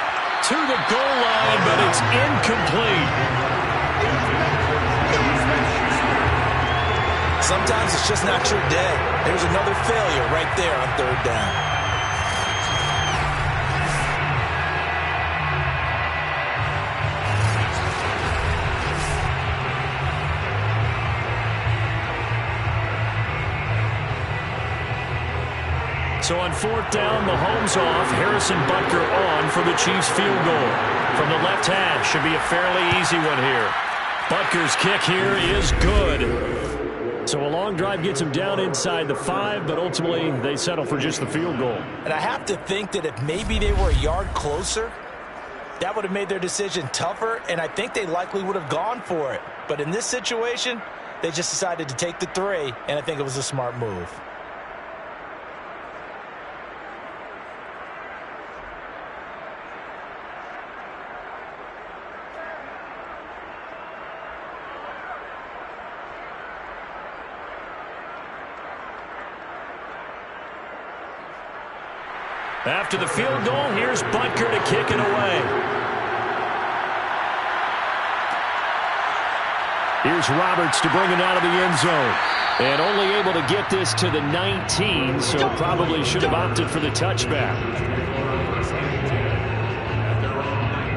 B: To the goal line, but it's incomplete.
C: Sometimes it's just not your day. There's another failure right there on third down.
B: So on fourth down, Mahomes off, Harrison Butker on for the Chiefs field goal. From the left hash, should be a fairly easy one here. Butker's kick here is good. So a long drive gets him down inside the 5, but ultimately they settle for just the field goal.
C: And I have to think that if maybe they were a yard closer, that would have made their decision tougher, and I think they likely would have gone for it. But in this situation, they just decided to take the 3, and I think it was a smart move.
B: After the field goal, here's Butker to kick it away. Here's Roberts to bring it out of the end zone. And only able to get this to the 19, so probably should have opted for the touchback.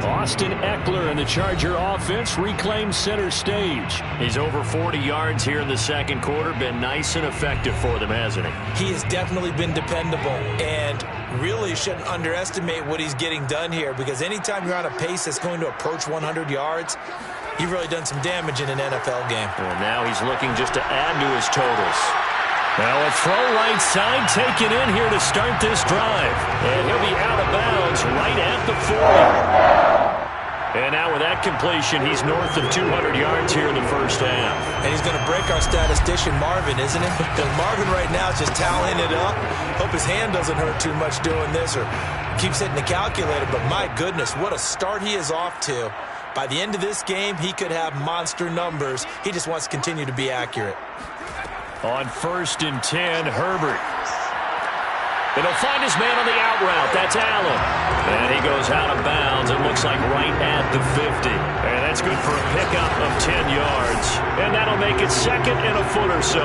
B: Austin Eckler and the Charger offense reclaims center stage. He's over 40 yards here in the second quarter. Been nice and effective for them, hasn't he?
C: He has definitely been dependable, and really shouldn't underestimate what he's getting done here, because anytime you're on a pace that's going to approach 100 yards, you've really done some damage in an NFL game.
B: And now he's looking just to add to his totals. Now a throw right side taken in here to start this drive. And he'll be out of bounds right at the 40. And now with that completion, he's north of 200 yards here in the first half.
C: And he's going to break our statistician Marvin, isn't it? Because Marvin right now is just tallying it up. Hope his hand doesn't hurt too much doing this or keeps hitting the calculator. But my goodness, what a start he is off to. By the end of this game, he could have monster numbers. He just wants to continue to be accurate.
B: On 1st and 10, Herbert. And he'll find his man on the out route. That's Allen. And he goes out of bounds. It looks like right at the 50. And that's good for a pickup of 10 yards. And that'll make it second and a foot or so.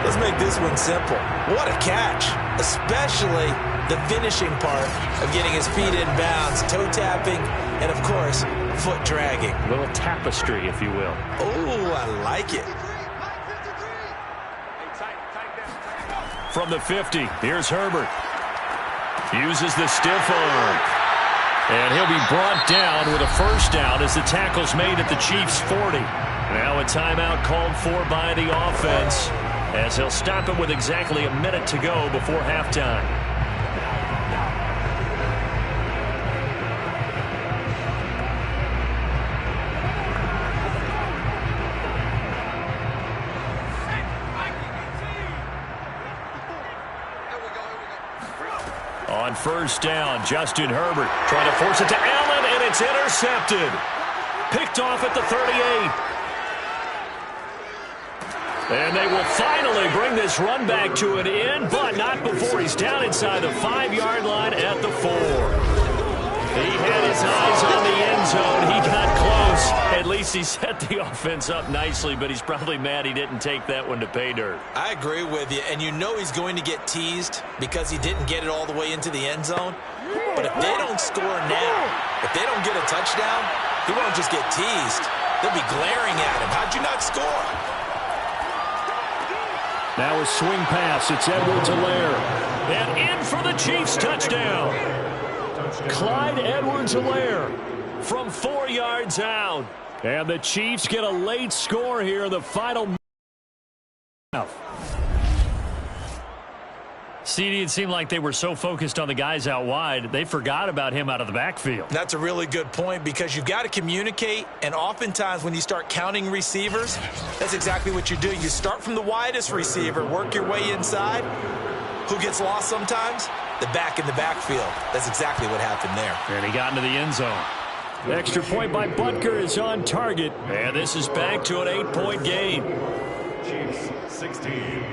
C: Let's make this one simple. What a catch. Especially the finishing part of getting his feet in bounds, toe tapping, and of course, foot dragging.
B: A little tapestry, if you will.
C: Oh, I like it.
B: From the 50, here's Herbert. Uses the stiff arm. And he'll be brought down with a first down as the tackle's made at the Chiefs' 40. Now a timeout called for by the offense, as he'll stop it with exactly a minute to go before halftime. On first down, Justin Herbert trying to force it to Allen, and it's intercepted. Picked off at the 38. And they will finally bring this run back to an end, but not before he's down inside the 5-yard line at the 4. He had his eyes on the end zone. He got close. At least he set the offense up nicely, but he's probably mad he didn't take that one to pay dirt.
C: I agree with you, and you know he's going to get teased because he didn't get it all the way into the end zone. But if they don't score now, if they don't get a touchdown, he won't just get teased. They'll be glaring at him. How'd you not score?
B: Now a swing pass. It's Edwards-Helaire. And in for the Chiefs touchdown. Clyde Edwards-Helaire from 4 yards out. And the Chiefs get a late score here in the final half. CD, it seemed like they were so focused on the guys out wide, they forgot about him out of the backfield.
C: That's a really good point, because you've got to communicate, and oftentimes when you start counting receivers, that's exactly what you do. You start from the widest receiver, work your way inside. Who gets lost sometimes? the back in the backfield. That's exactly what happened there.
B: And he got into the end zone. The extra point by Butker is on target. And this is back to an 8-point game.
D: Chiefs 16.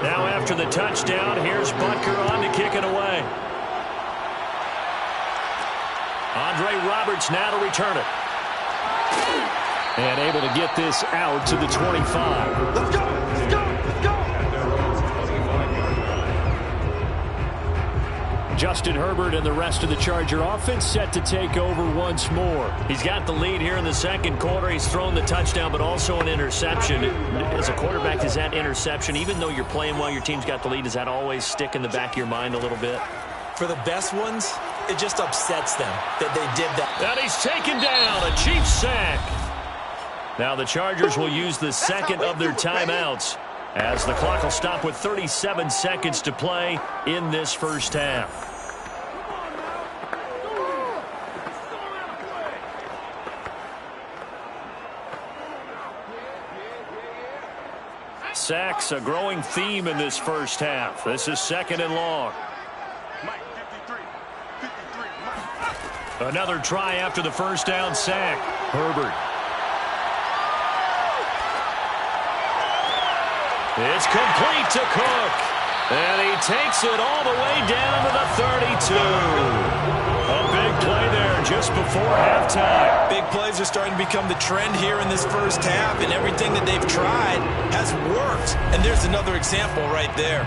B: Now after the touchdown, here's Butker on to kick it away. Andre Roberts now to return it. And able to get this out to the 25.
E: Let's go! Let's go! Let's go!
B: Justin Herbert and the rest of the Charger offense set to take over once more. He's got the lead here in the second quarter. He's thrown the touchdown, but also an interception. As a quarterback, is that interception, even though you're playing while your team's got the lead, does that always stick in the back of your mind a little bit?
C: For the best ones, it just upsets them that they did that.
B: And he's taken down, a Chiefs sack. Now the Chargers will use the second of their timeouts as the clock will stop with 37 seconds to play in this first half. Sacks, a growing theme in this first half. This is second and long. Another try after the first down sack. Herbert. It's complete to Cook. And he takes it all the way down to the 32. A big play there just before halftime.
C: Big plays are starting to become the trend here in this first half, and everything that they've tried has worked. And there's another example right there.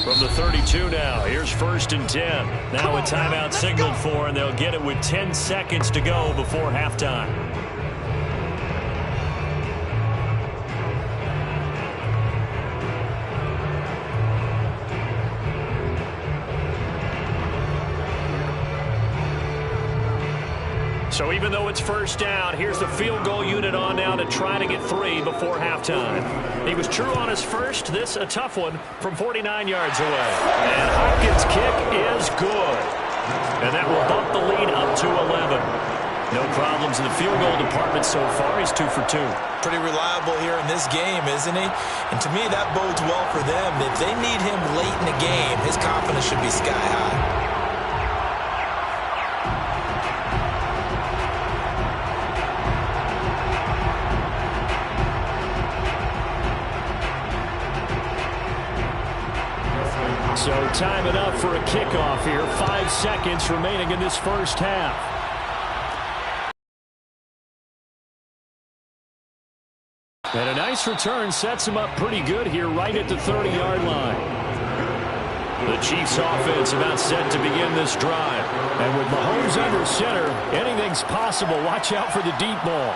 B: From the 32 now, here's 1st and 10. Now a timeout signaled for, and they'll get it with 10 seconds to go before halftime. So even though it's first down, here's the field goal unit on now to try to get 3 before halftime. He was true on his first. This a tough one from 49 yards away. And Hopkins' kick is good. And that will bump the lead up to 11. No problems in the field goal department so far. He's 2 for 2.
C: Pretty reliable here in this game, isn't he? And to me, that bodes well for them. If they need him late in the game, his confidence should be sky high.
B: So time it up for a kickoff here. 5 seconds remaining in this first half. And a nice return sets him up pretty good here right at the 30-yard line. The Chiefs offense about set to begin this drive. And with Mahomes under center, anything's possible. Watch out for the deep ball.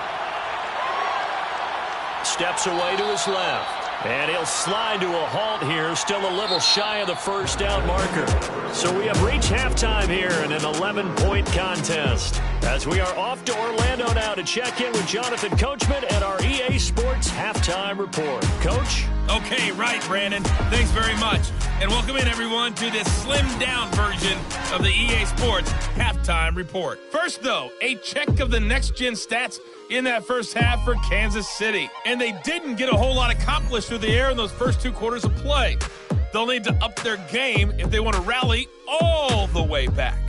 B: Steps away to his left. And he'll slide to a halt here, still a little shy of the first down marker. So we have reached halftime here in an 11-point contest. As we are off to Orlando now to check in with Jonathan Coachman and our EA Sports Halftime Report. Coach?
F: Okay, right, Brandon. Thanks very much. And welcome in, everyone, to this slimmed-down version of the EA Sports Halftime Report. First, though, a check of the next-gen stats in that first half for Kansas City. And they didn't get a whole lot accomplished through the air in those first 2 quarters of play. They'll need to up their game if they want to rally all the way back.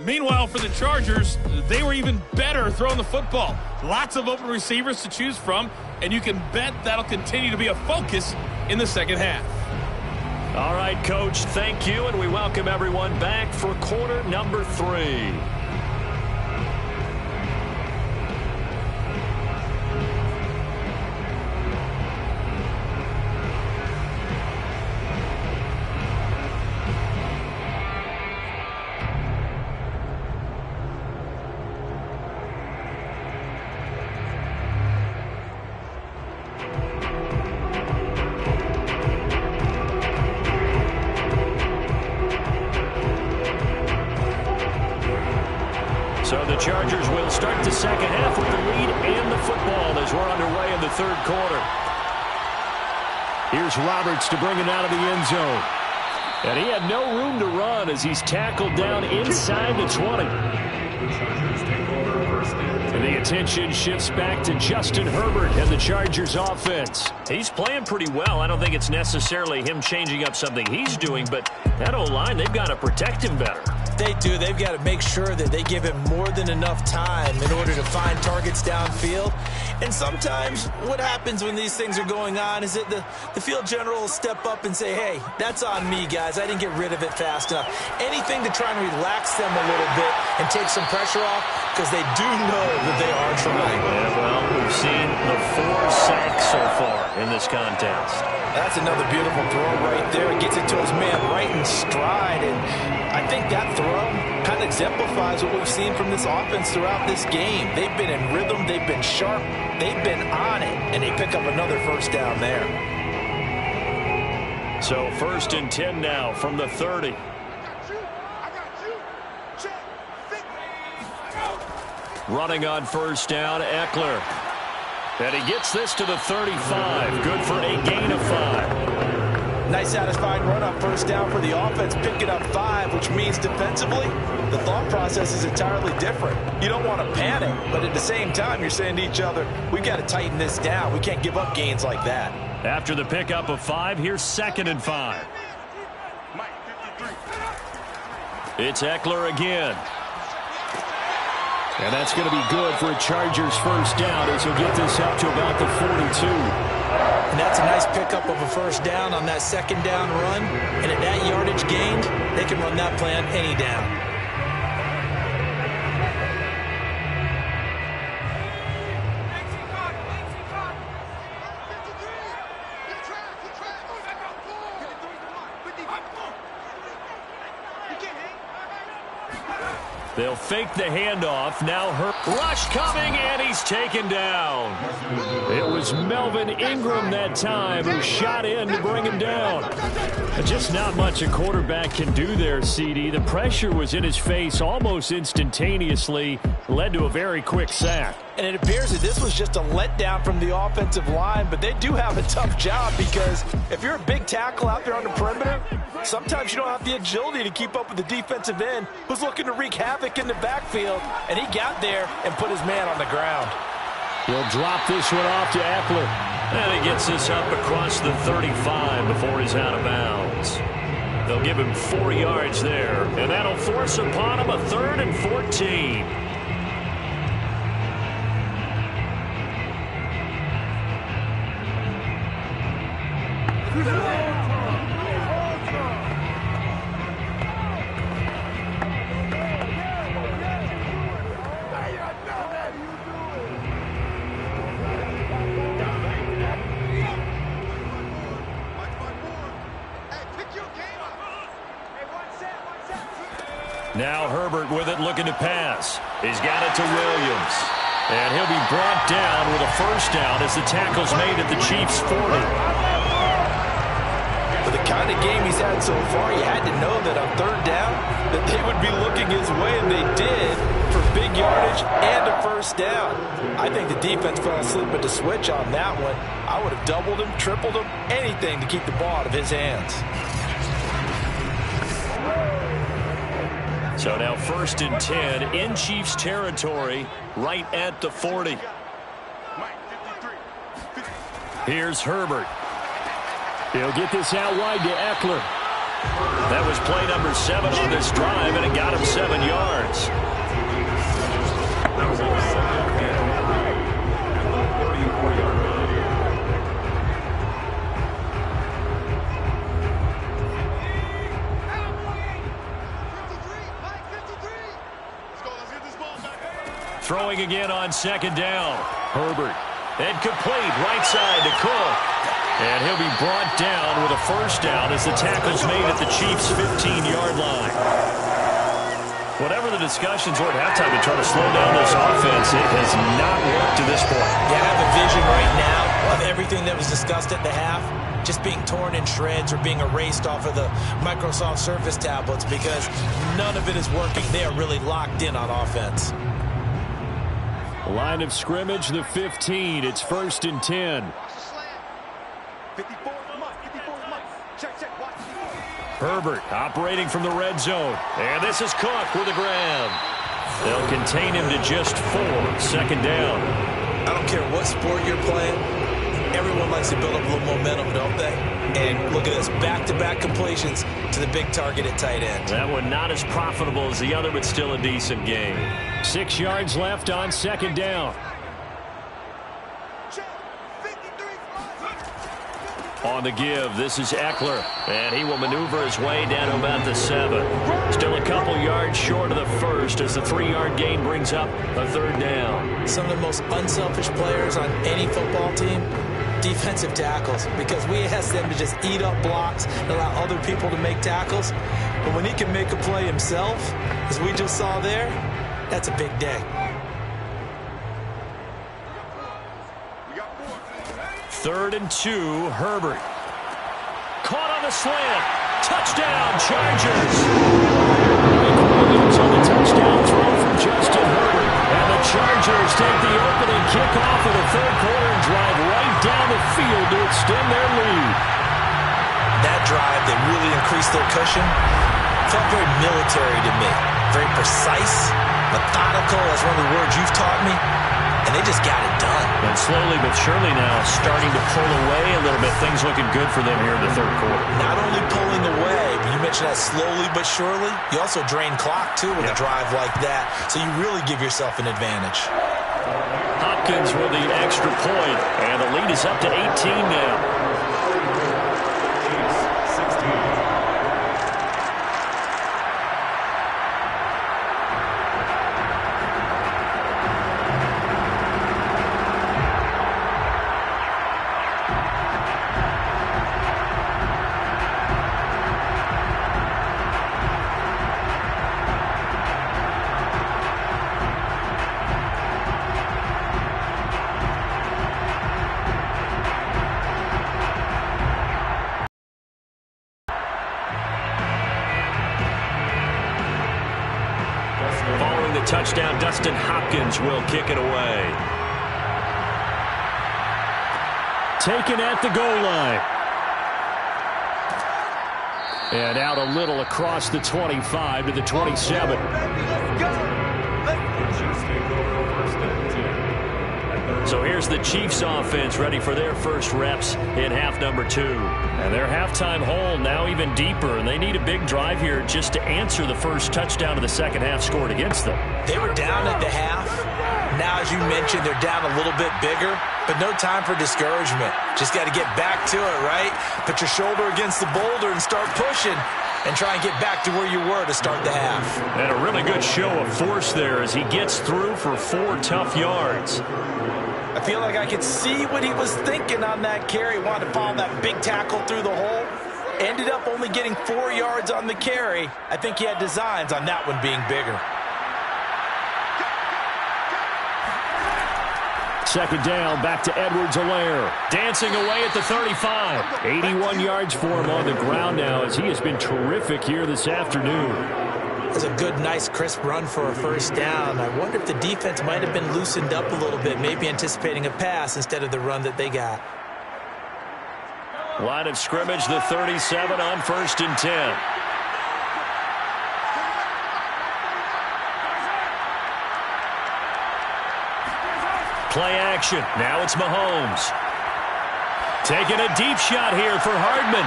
F: Meanwhile, for the Chargers, they were even better throwing the football. Lots of open receivers to choose from, and you can bet that'll continue to be a focus in the second half.
B: All right, Coach, thank you, and we welcome everyone back for quarter number 3. So the Chargers will start the second half with the lead and the football as we're underway in the third quarter. Here's Roberts to bring it out of the end zone. And he had no room to run as he's tackled down inside the 20. And the attention shifts back to Justin Herbert and the Chargers offense.
G: He's playing pretty well. I don't think it's necessarily him changing up something he's doing, but that O-line, they've got to protect him better.
C: They do. They've got to make sure that they give him more than enough time in order to find targets downfield. And sometimes what happens when these things are going on is that the field general will step up and say, hey, that's on me, guys. I didn't get rid of it fast enough. Anything to try and relax them a little bit and take some pressure off because they do know that they are trying.
G: Yeah, well, we've seen the 4 sacks so far in this contest.
C: That's another beautiful throw right there. It gets it to his man right in stride. And I think that throw kind of exemplifies what we've seen from this offense throughout this game. They've been in rhythm. They've been sharp. They've been on it. And they pick up another first down there.
B: So 1st and 10 now from the 30. Running on first down, Eckler. And he gets this to the 35. Good for a gain of 5.
C: Nice satisfying run on first down for the offense. Picking up 5, which means defensively, the thought process is entirely different. You don't want to panic, but at the same time, you're saying to each other, we've got to tighten this down. We can't give up gains like that.
B: After the pickup of 5, here's 2nd and 5. It's Eckler again. And that's going to be good for a Chargers first down as he'll get this up to about the 42.
C: And that's a nice pickup of a first down on that second down run. And at that yardage gained, they can run that play on any down.
B: They'll fake the handoff. Now rush coming, and he's taken down. It was Melvin Ingram that time who shot in to bring him down. Just not much a quarterback can do there, CD. The pressure was in his face almost instantaneously, led to a very quick sack.
C: And it appears that this was just a letdown from the offensive line, but they do have a tough job because if you're a big tackle out there on the perimeter, sometimes you don't have the agility to keep up with the defensive end who's looking to wreak havoc in the backfield, and he got there and put his man on the ground.
B: He'll drop this one off to Eckler.
G: And he gets this up across the 35 before he's out of bounds. They'll give him 4 yards there, and that'll force upon him a 3rd and 14.
B: Now Herbert with it, looking to pass. He's got it to Williams. And he'll be brought down with a first down as the tackle's made at the Chiefs' 40.
C: For the kind of game he's had so far, you had to know that on 3rd down that they would be looking his way, and they did for big yardage and a first down. I think the defense fell asleep at the switch on that one. I would have doubled him, tripled him, anything to keep the ball out of his hands.
B: So now 1st and 10 in Chiefs territory, right at the 40. Here's Herbert. He'll get this out wide to Eckler. That was play number 7 on this drive, and it got him 7 yards. Throwing again on 2nd down. Herbert. And complete right side to Cook. And he'll be brought down with a first down as the tackle's made at the Chiefs' 15-yard line. Whatever the discussions were at halftime to try to slow down this offense. It has not worked to this point.
C: Yeah, I have a vision right now of everything that was discussed at the half just being torn in shreds or being erased off of the Microsoft Surface tablets because none of it is working. They are really locked in on offense.
B: Line of scrimmage, the 15. It's 1st and 10. Herbert operating from the red zone. And this is Cook with the grab. They'll contain him to just 4. 2nd down.
C: I don't care what sport you're playing. Everyone likes to build up a little momentum, don't they? And look at this, back-to-back completions to the big target at tight end.
B: That one not as profitable as the other, but still a decent game. 6 yards left on 2nd down. On the give, this is Eckler, and he will maneuver his way down to about the 7. Still a couple yards short of the first as the 3-yard gain brings up a 3rd down.
C: Some of the most unselfish players on any football team, defensive tackles, because we ask them to just eat up blocks and allow other people to make tackles. But when he can make a play himself, as we just saw there, that's a big day.
B: 3rd and 2, Herbert. Caught on the slant. Touchdown, Chargers. Mike Williams on the touchdown throw from Justin Herbert. And the Chargers take the opening kickoff of the 3rd quarter and drive right down the field to extend their lead.
C: That drive, they really increased their cushion. Felt very military to me. Very precise, methodical, that's one of the words you've taught me. And they just got it done.
B: And slowly but surely now starting to pull away a little bit. Things looking good for them here in the 3rd quarter.
C: Not only pulling away, but you mentioned that slowly but surely. You also drain clock, too, with a drive like that. So you really give yourself an advantage.
B: Hopkins with the extra point, and the lead is up to 18 now. Touchdown, Dustin Hopkins will kick it away. Taken at the goal line. And out a little across the 25 to the 27. So here's the Chiefs offense ready for their first reps in half number 2. And their halftime hole now even deeper, and they need a big drive here just to answer the first touchdown of the second half scored against them.
C: They were down at the half. Now, as you mentioned, they're down a little bit bigger, but no time for discouragement. Just got to get back to it, right? Put your shoulder against the boulder and start pushing and try and get back to where you were to start the half.
B: And a really good show of force there as he gets through for 4 tough yards.
C: I feel like I could see what he was thinking on that carry. Wanted to follow that big tackle through the hole. Ended up only getting 4 yards on the carry. I think he had designs on that one being bigger.
B: 2nd down, back to Edwards-Helaire. Dancing away at the 35. 81 yards for him on the ground now as he has been terrific here this afternoon.
C: That's a good, nice, crisp run for a first down. I wonder if the defense might have been loosened up a little bit, maybe anticipating a pass instead of the run that they got.
B: Line of scrimmage, the 37 on 1st and 10. Play action. Now it's Mahomes. Taking a deep shot here for Hardman.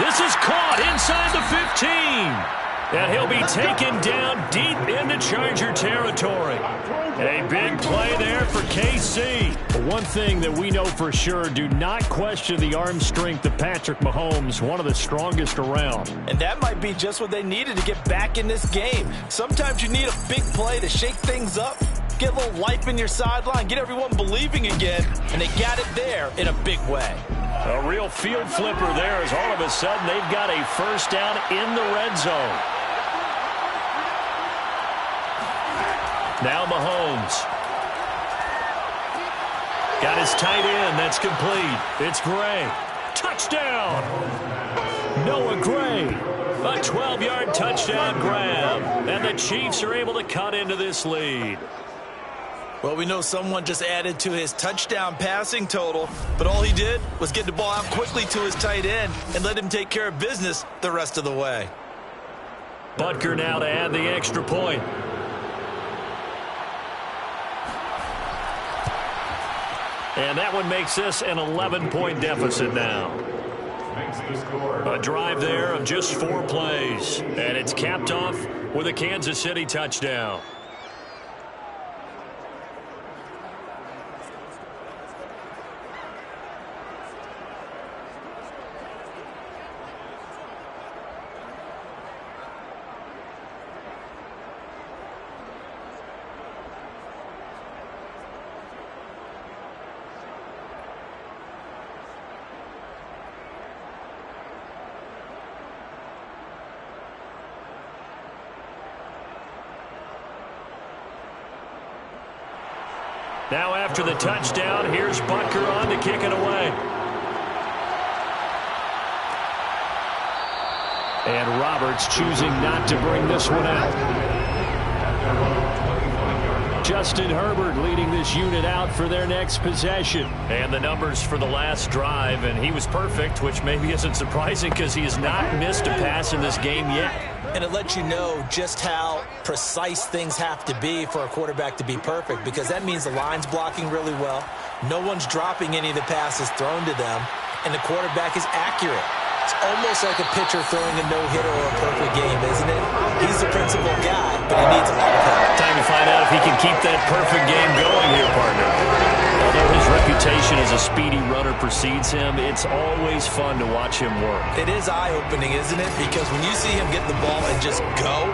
B: This is caught inside the 15. And he'll be taken down deep into Charger territory. A big play there for KC. But one thing that we know for sure, do not question the arm strength of Patrick Mahomes, one of the strongest around.
C: And that might be just what they needed to get back in this game. Sometimes you need a big play to shake things up, get a little life in your sideline, get everyone believing again, and they got it there in a big way.
B: A real field flipper there as all of a sudden they've got a first down in the red zone. Now Mahomes. Got his tight end. That's complete. It's Gray. Touchdown! Noah Gray. A 12-yard touchdown grab. And the Chiefs are able to cut into this lead.
C: Well, we know someone just added to his touchdown passing total, but all he did was get the ball out quickly to his tight end and let him take care of business the rest of the way.
B: Butker now to add the extra point. And that one makes this an 11-point deficit now. A drive there of just 4 plays. And it's capped off with a Kansas City touchdown. Now after the touchdown, here's Butker on to kick it away. And Roberts choosing not to bring this one out. Justin Herbert leading this unit out for their next possession. And the numbers for the last drive, and he was perfect, which maybe isn't surprising because he has not missed a pass in this game yet.
C: And it lets you know just how precise things have to be for a quarterback to be perfect, because that means the line's blocking really well. No one's dropping any of the passes thrown to them, and the quarterback is accurate. It's almost like a pitcher throwing a no-hitter or a perfect game, isn't it? He's the principal guy, but he needs a lot of help.
B: Time to find out if he can keep that perfect game going here, partner. Although his reputation as a speedy runner precedes him, it's always fun to watch him work.
C: It is eye-opening, isn't it? Because when you see him get the ball and just go,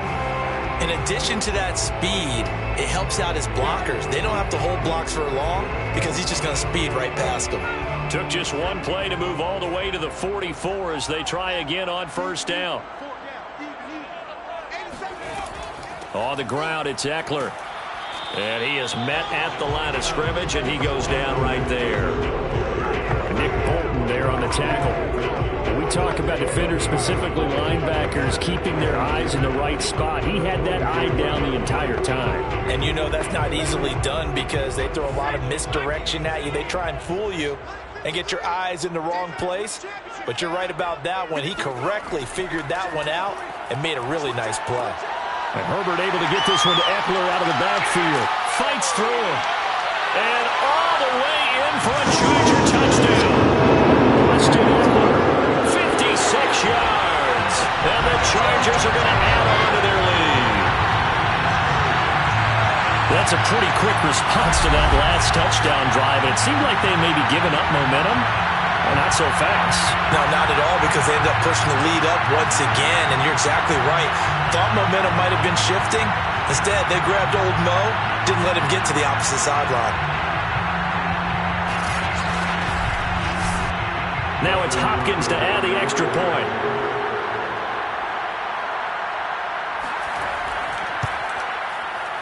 C: in addition to that speed, it helps out his blockers. They don't have to hold blocks for long because he's just going to speed right past them.
B: Took just one play to move all the way to the 44 as they try again on first down. On the ground, it's Eckler. And he is met at the line of scrimmage, and he goes down right there. Nick Bolton there on the tackle. We talk about defenders, specifically linebackers, keeping their eyes in the right spot. He had that eye down the entire time.
C: And you know that's not easily done because they throw a lot of misdirection at you. They try and fool you and get your eyes in the wrong place. But you're right about that one. He correctly figured that one out and made a really nice play.
B: And Herbert able to get this one to Eckler out of the backfield. Fights through him. And all the way in for a Charger touchdown. Austin Eckler, 56 yards. And the Chargers are going to add on to their lead. That's a pretty quick response to that last touchdown drive. And it seemed like they may be giving up momentum. Well, not so fast.
C: No, not at all, because they ended up pushing the lead up once again, and you're exactly right. Thought momentum might have been shifting. Instead, they grabbed old Mo, didn't let him get to the opposite sideline.
B: Now it's Hopkins to add the extra point.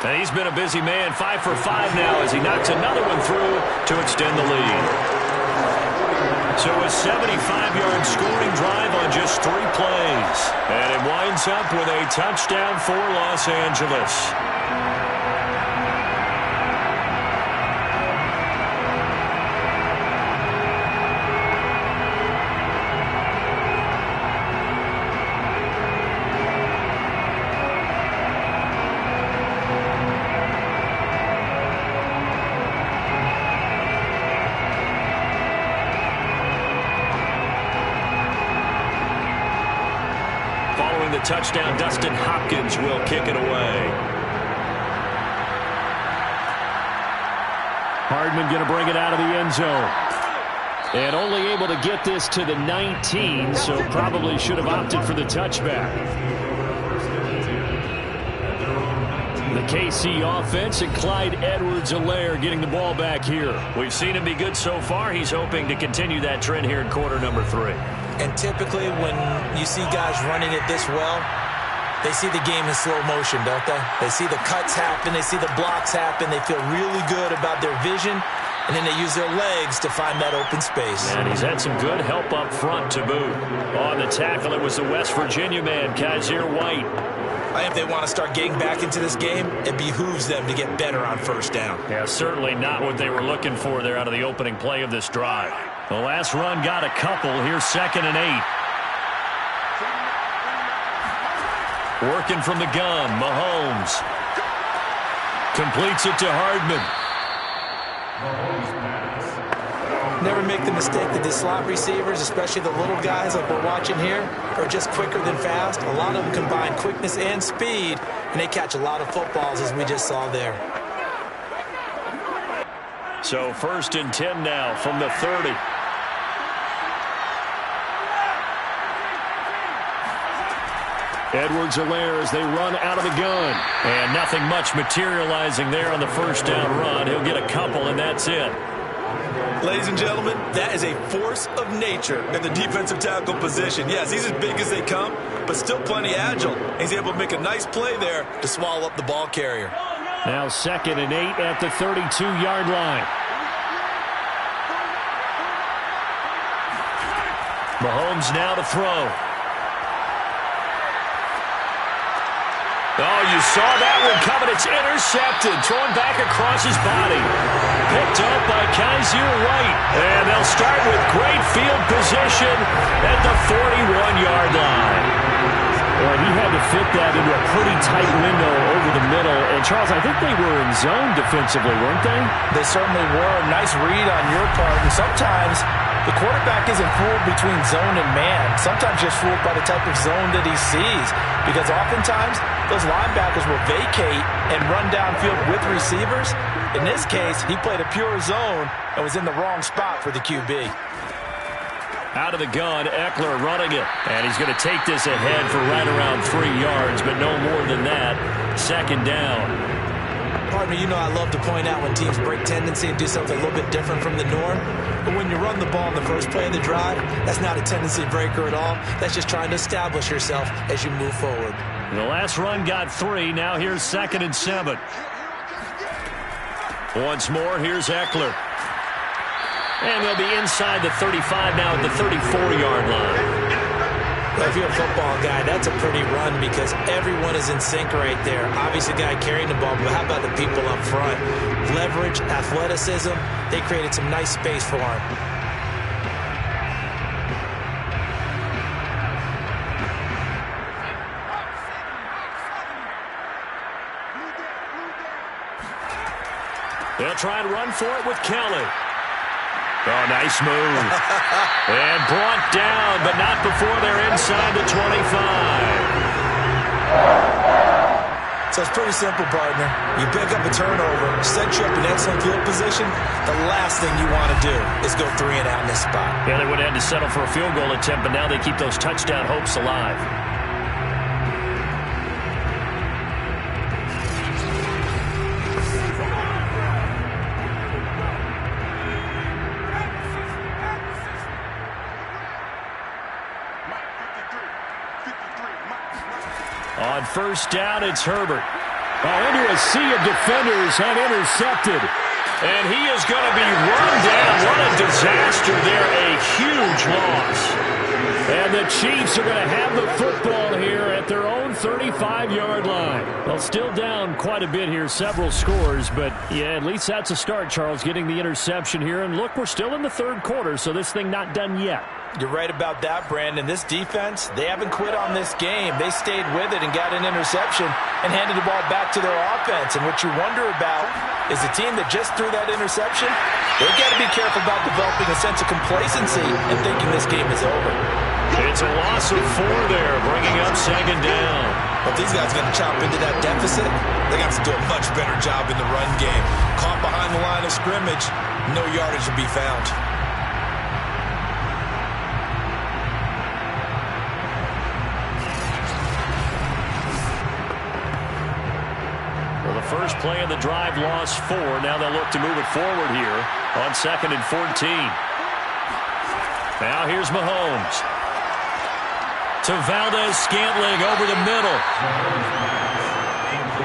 B: And he's been a busy man, 5 for 5 now as he knocks another one through to extend the lead. So a 75-yard scoring drive on just 3 plays. And it winds up with a touchdown for Los Angeles. Touchdown, Dustin Hopkins will kick it away. Hardman going to bring it out of the end zone. And only able to get this to the 19, so probably should have opted for the touchback. The KC offense and Clyde Edwards-Helaire getting the ball back here. We've seen him be good so far. He's hoping to continue that trend here in quarter number 3.
C: And typically when you see guys running it this well, They see the game in slow motion, don't they? They see the cuts happen. They see the blocks happen. They feel really good about their vision. And then they use their legs to find that open space.
B: And he's had some good help up front to boot. On the tackle, it was the West Virginia man, Kaiser White.
C: I think if they want to start getting back into this game, it behooves them to get better on first down.
B: Yeah, certainly not what they were looking for there out of the opening play of this drive. The last run got a couple. Here's 2nd and 8. Working from the gun, Mahomes. Completes it to Hardman.
C: Never make the mistake that the slot receivers, especially the little guys like we're watching here, are just quicker than fast. A lot of them combine quickness and speed, and they catch a lot of footballs, as we just saw there.
B: So 1st and 10 now from the 30. Edwards-Helaire as they run out of the gun. And nothing much materializing there on the first down run. He'll get a couple, and that's it.
C: Ladies and gentlemen, that is a force of nature in the defensive tackle position. Yes, he's as big as they come, but still plenty agile. He's able to make a nice play there to swallow up the ball carrier.
B: Now 2nd and 8 at the 32-yard line. Mahomes now to throw. Oh, you saw that one coming. It's intercepted. Thrown back across his body. Picked up by Kaiser White. And they'll start with great field position at the 41-yard line. Well, he had to fit that into a pretty tight window over the middle. And, Charles, I think they were in zone defensively, weren't they?
C: They certainly were. Nice read on your part. And sometimes the quarterback isn't fooled between zone and man. Sometimes just fooled by the type of zone that he sees. Because oftentimes those linebackers will vacate and run downfield with receivers. In this case, he played a pure zone and was in the wrong spot for the QB.
B: Out of the gun, Eckler running it. And he's going to take this ahead for right around 3 yards, but no more than that. 2nd down.
C: Pardon me, you know I love to point out when teams break tendency and do something a little bit different from the norm. But when you run the ball in the first play of the drive, that's not a tendency breaker at all. That's just trying to establish yourself as you move forward.
B: The last run got 3. Now here's 2nd and 7. Once more, here's Eckler. And they'll be inside the 35 now at the 34-yard line.
C: Well, if you're a football guy, that's a pretty run because everyone is in sync right there. Obviously, the guy carrying the ball, but how about the people up front? Leverage, athleticism, they created some nice space for him.
B: They'll try and run for it with Kelly. Oh, nice move. And brought down, but not before they're inside the 25.
C: So it's pretty simple, partner. You pick up a turnover, set you up in excellent field position. The last thing you want to do is go 3 and out in this spot.
B: Yeah, they would have had to settle for a field goal attempt, but now they keep those touchdown hopes alive. On first down, it's Herbert. Into a sea of defenders and intercepted. And he is going to be run down. What a disaster there. A huge loss. And the Chiefs are going to have the football here at their own 35-yard line. Well, still down quite a bit here, several scores. But, yeah, at least that's a start, Charles, getting the interception here. And, look, we're still in the third quarter, so this thing not done yet.
C: You're right about that, Brandon. This defense, they haven't quit on this game. They stayed with it and got an interception and handed the ball back to their offense. And what you wonder about is the team that just threw that interception, they've got to be careful about developing a sense of complacency and thinking this game is over.
B: It's a loss of 4 there, bringing up 2nd down.
C: But these guys are going to chop into that deficit. They got to do a much better job in the run game. Caught behind the line of scrimmage, no yardage to be found.
B: First play of the drive, lost 4. Now they'll look to move it forward here on 2nd and 14. Now here's Mahomes. to Valdez-Scantling over the middle.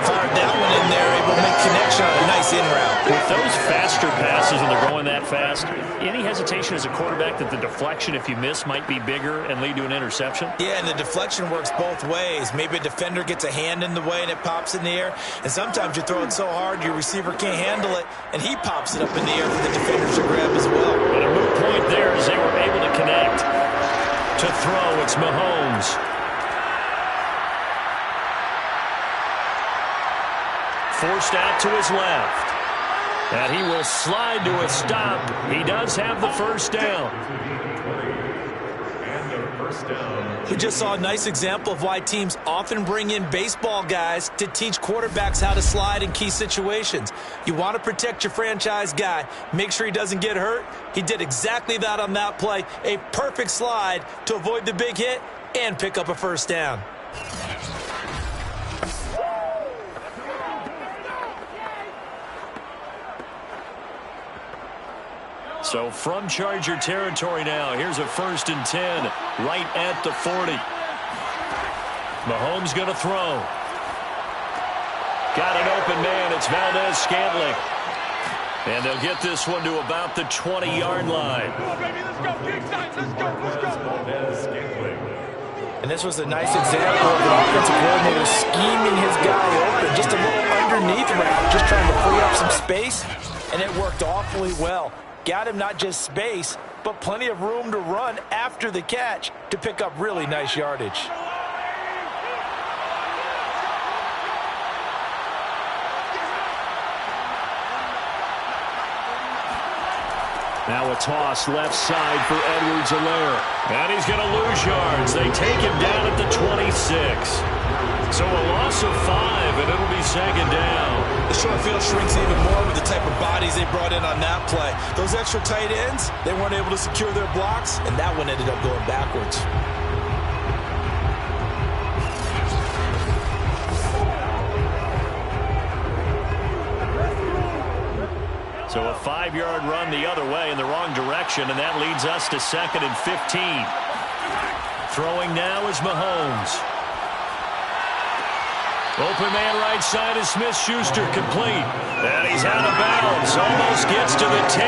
C: Fired that one in there, able to make connection on a nice in route.
B: With those faster passes when they're going that fast, any hesitation as a quarterback that the deflection, if you miss, might be bigger and lead to an interception?
C: Yeah, and the deflection works both ways. Maybe a defender gets a hand in the way and it pops in the air. And sometimes you throw it so hard your receiver can't handle it, and he pops it up in the air for the defenders to grab as well.
B: And a moot point there as they were able to connect. To throw, it's Mahomes. Forced out to his left. And he will slide to a stop. He does have the first down.
D: And the first down.
C: We just saw a nice example of why teams often bring in baseball guys to teach quarterbacks how to slide in key situations. You want to protect your franchise guy. Make sure he doesn't get hurt. He did exactly that on that play. A perfect slide to avoid the big hit and pick up a first down.
B: So from Charger territory now, here's a 1st and 10 right at the 40. Mahomes going to throw. Got an open man. It's Valdez-Scantling. And they'll get this one to about the 20-yard line.
C: And this was a nice example of the offensive coordinator scheming his guy open. Just a little underneath route, just trying to free up some space. And it worked awfully well. Got him not just space, but plenty of room to run after the catch to pick up really nice yardage.
B: Now a toss left side for Edwards-Helaire. And he's going to lose yards. They take him down at the 26. So a loss of 5, and it'll be 2nd down.
C: The short field shrinks even more with the type of bodies they brought in on that play. Those extra tight ends, they weren't able to secure their blocks, and that one ended up going backwards.
B: So a 5-yard run the other way in the wrong direction, and that leads us to 2nd and 15. Throwing now is Mahomes. Open man right side is Smith-Schuster, complete. And he's out of bounds, almost gets to the 10.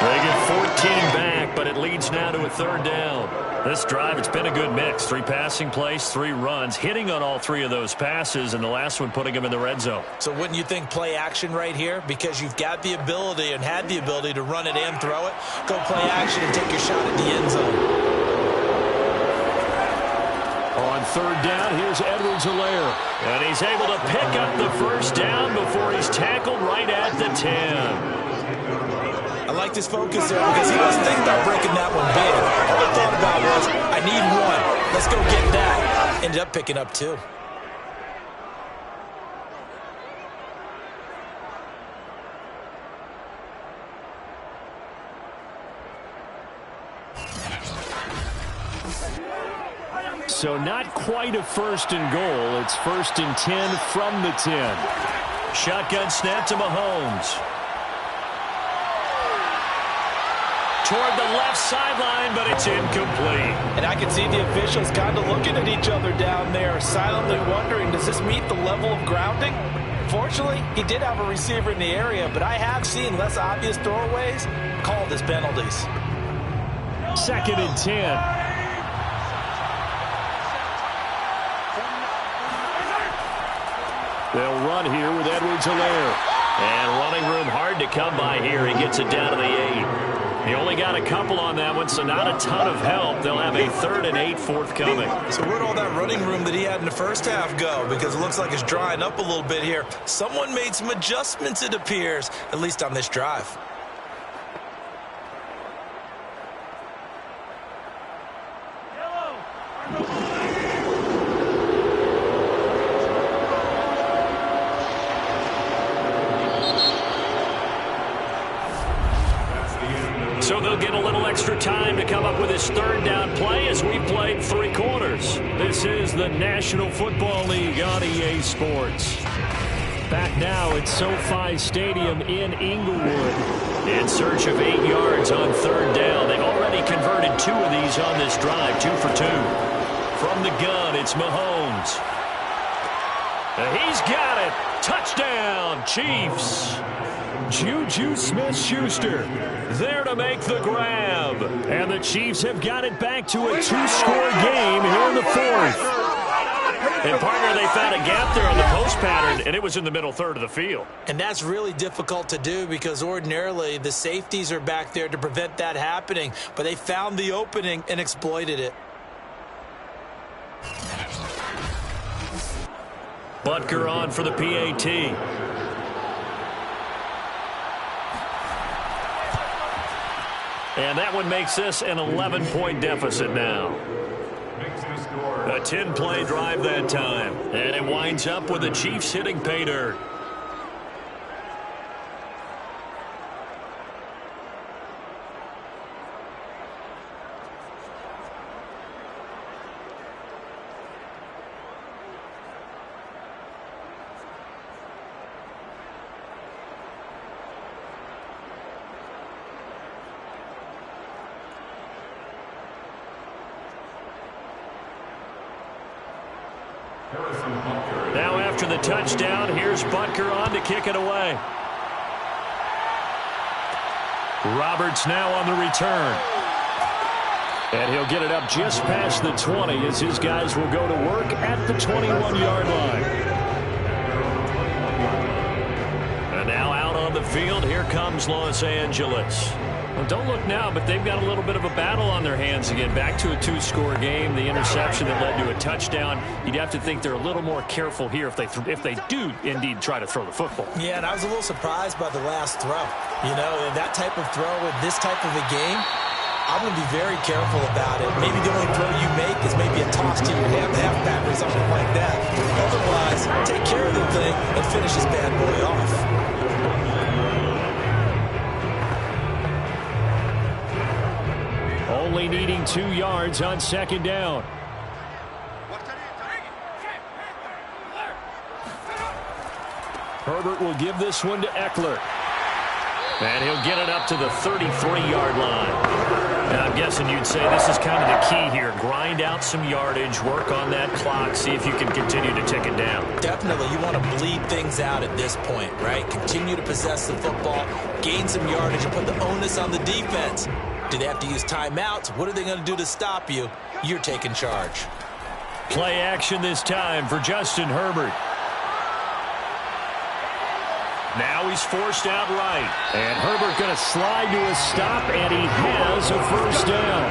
B: They get 14 back, but it leads now to a 3rd down. This drive, it's been a good mix. 3 passing plays, 3 runs, hitting on all 3 of those passes, and the last one putting them in the red zone.
C: So wouldn't you think play action right here? Because you've got the ability and had the ability to run it and throw it. Go play action and take your shot at the end zone.
B: On 3rd down, here's Edwards-Helaire. And he's able to pick up the first down before he's tackled right at the 10.
C: I like this focus there because he wasn't thinking about breaking that one big. All he thought about was, I need one. Let's go get that. Ended up picking up 2.
B: So not quite a 1st and goal. It's 1st and 10 from the 10. Shotgun snap to Mahomes. Toward the left sideline, but it's incomplete.
C: And I can see the officials kind of looking at each other down there, silently wondering, does this meet the level of grounding? Fortunately, he did have a receiver in the area, but I have seen less obvious throwaways called as penalties.
B: 2nd and 10. They'll run here with Edwards-Helaire. And running room hard to come by here. He gets it down to the 8. He only got a couple on that one, so not a ton of help. They'll have a 3rd and 8 forthcoming.
C: So where'd all that running room that he had in the first half go? Because it looks like it's drying up a little bit here. Someone made some adjustments, it appears, at least on this drive.
B: So they'll get a little extra time to come up with his 3rd down play as we played 3 quarters. This is the National Football League on EA Sports. Back now at SoFi Stadium in Inglewood. In search of 8 yards on 3rd down. They've already converted 2 of these on this drive, 2 for 2.
G: From the gun, it's Mahomes. He's got it. Touchdown, Chiefs. Juju Smith-Schuster there to make the grab. And the Chiefs have got it back to a 2-score game here in the fourth. And, partner, they found a gap there on the post pattern, and it was in the middle third of the field.
C: And that's really difficult to do because ordinarily the safeties are back there to prevent that happening. But they found the opening and exploited it.
G: Butker on for the PAT. And that one makes this an 11-point deficit now. A 10-play drive that time. And it winds up with the Chiefs hitting pay dirt. Now after the touchdown, here's Butker on to kick it away. Roberts now on the return. And he'll get it up just past the 20 as his guys will go to work at the 21-yard line. And now out on the field, here comes Los Angeles. Well, don't look now, but they've got a little bit of a battle on their hands again. Back to a 2-score game. The interception that led to a touchdown. You'd have to think they're a little more careful here if they do indeed try to throw the football.
C: Yeah, and I was a little surprised by the last throw. You know, that type of throw in this type of a game, I'm going to be very careful about it. Maybe the only throw you make is maybe a toss to your halfback or something like that. Otherwise, take care of the thing and finish this bad boy off.
B: Only needing 2 yards on second down. Herbert will give this one to Eckler. And he'll get it up to the 33-yard line. And I'm guessing you'd say this is kind of the key here. Grind out some yardage, work on that clock, see if you can continue to tick it down.
C: Definitely. You want to bleed things out at this point, right? Continue to possess the football, gain some yardage, and put the onus on the defense. Do they have to use timeouts? What are they going to do to stop you? You're taking charge.
B: Play action this time for Justin Herbert.
G: Now he's forced out right.
B: And Herbert going to slide to a stop, and he has a first down.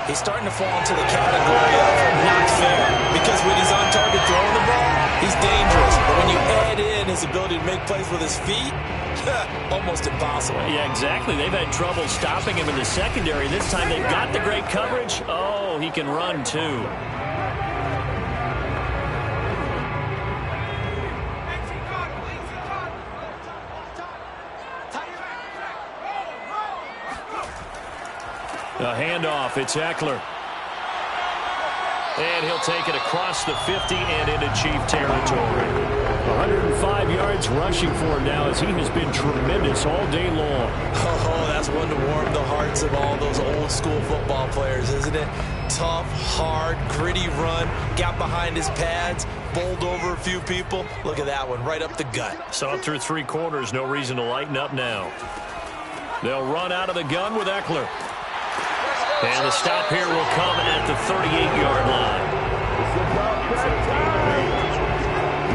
C: He's starting to fall into the category of not fair, because when he's on target throwing the ball, he's dangerous. But when you add in his ability to make plays with his feet, almost impossible.
B: Yeah, exactly. They've had trouble stopping him in the secondary. This time they've got the great coverage. Oh, he can run too. A handoff. It's Eckler.
G: And he'll take it across the 50 and into Chief territory.
B: 105 yards rushing for him now as he has been tremendous all day long.
C: Oh, that's one to warm the hearts of all those old school football players, isn't it? Tough, hard, gritty run, got behind his pads, bowled over a few people. Look at that one, right up the gut.
G: Saw it through 3 quarters, no reason to lighten up now. They'll run out of the gun with Eckler. And the stop here will come at the 38-yard line.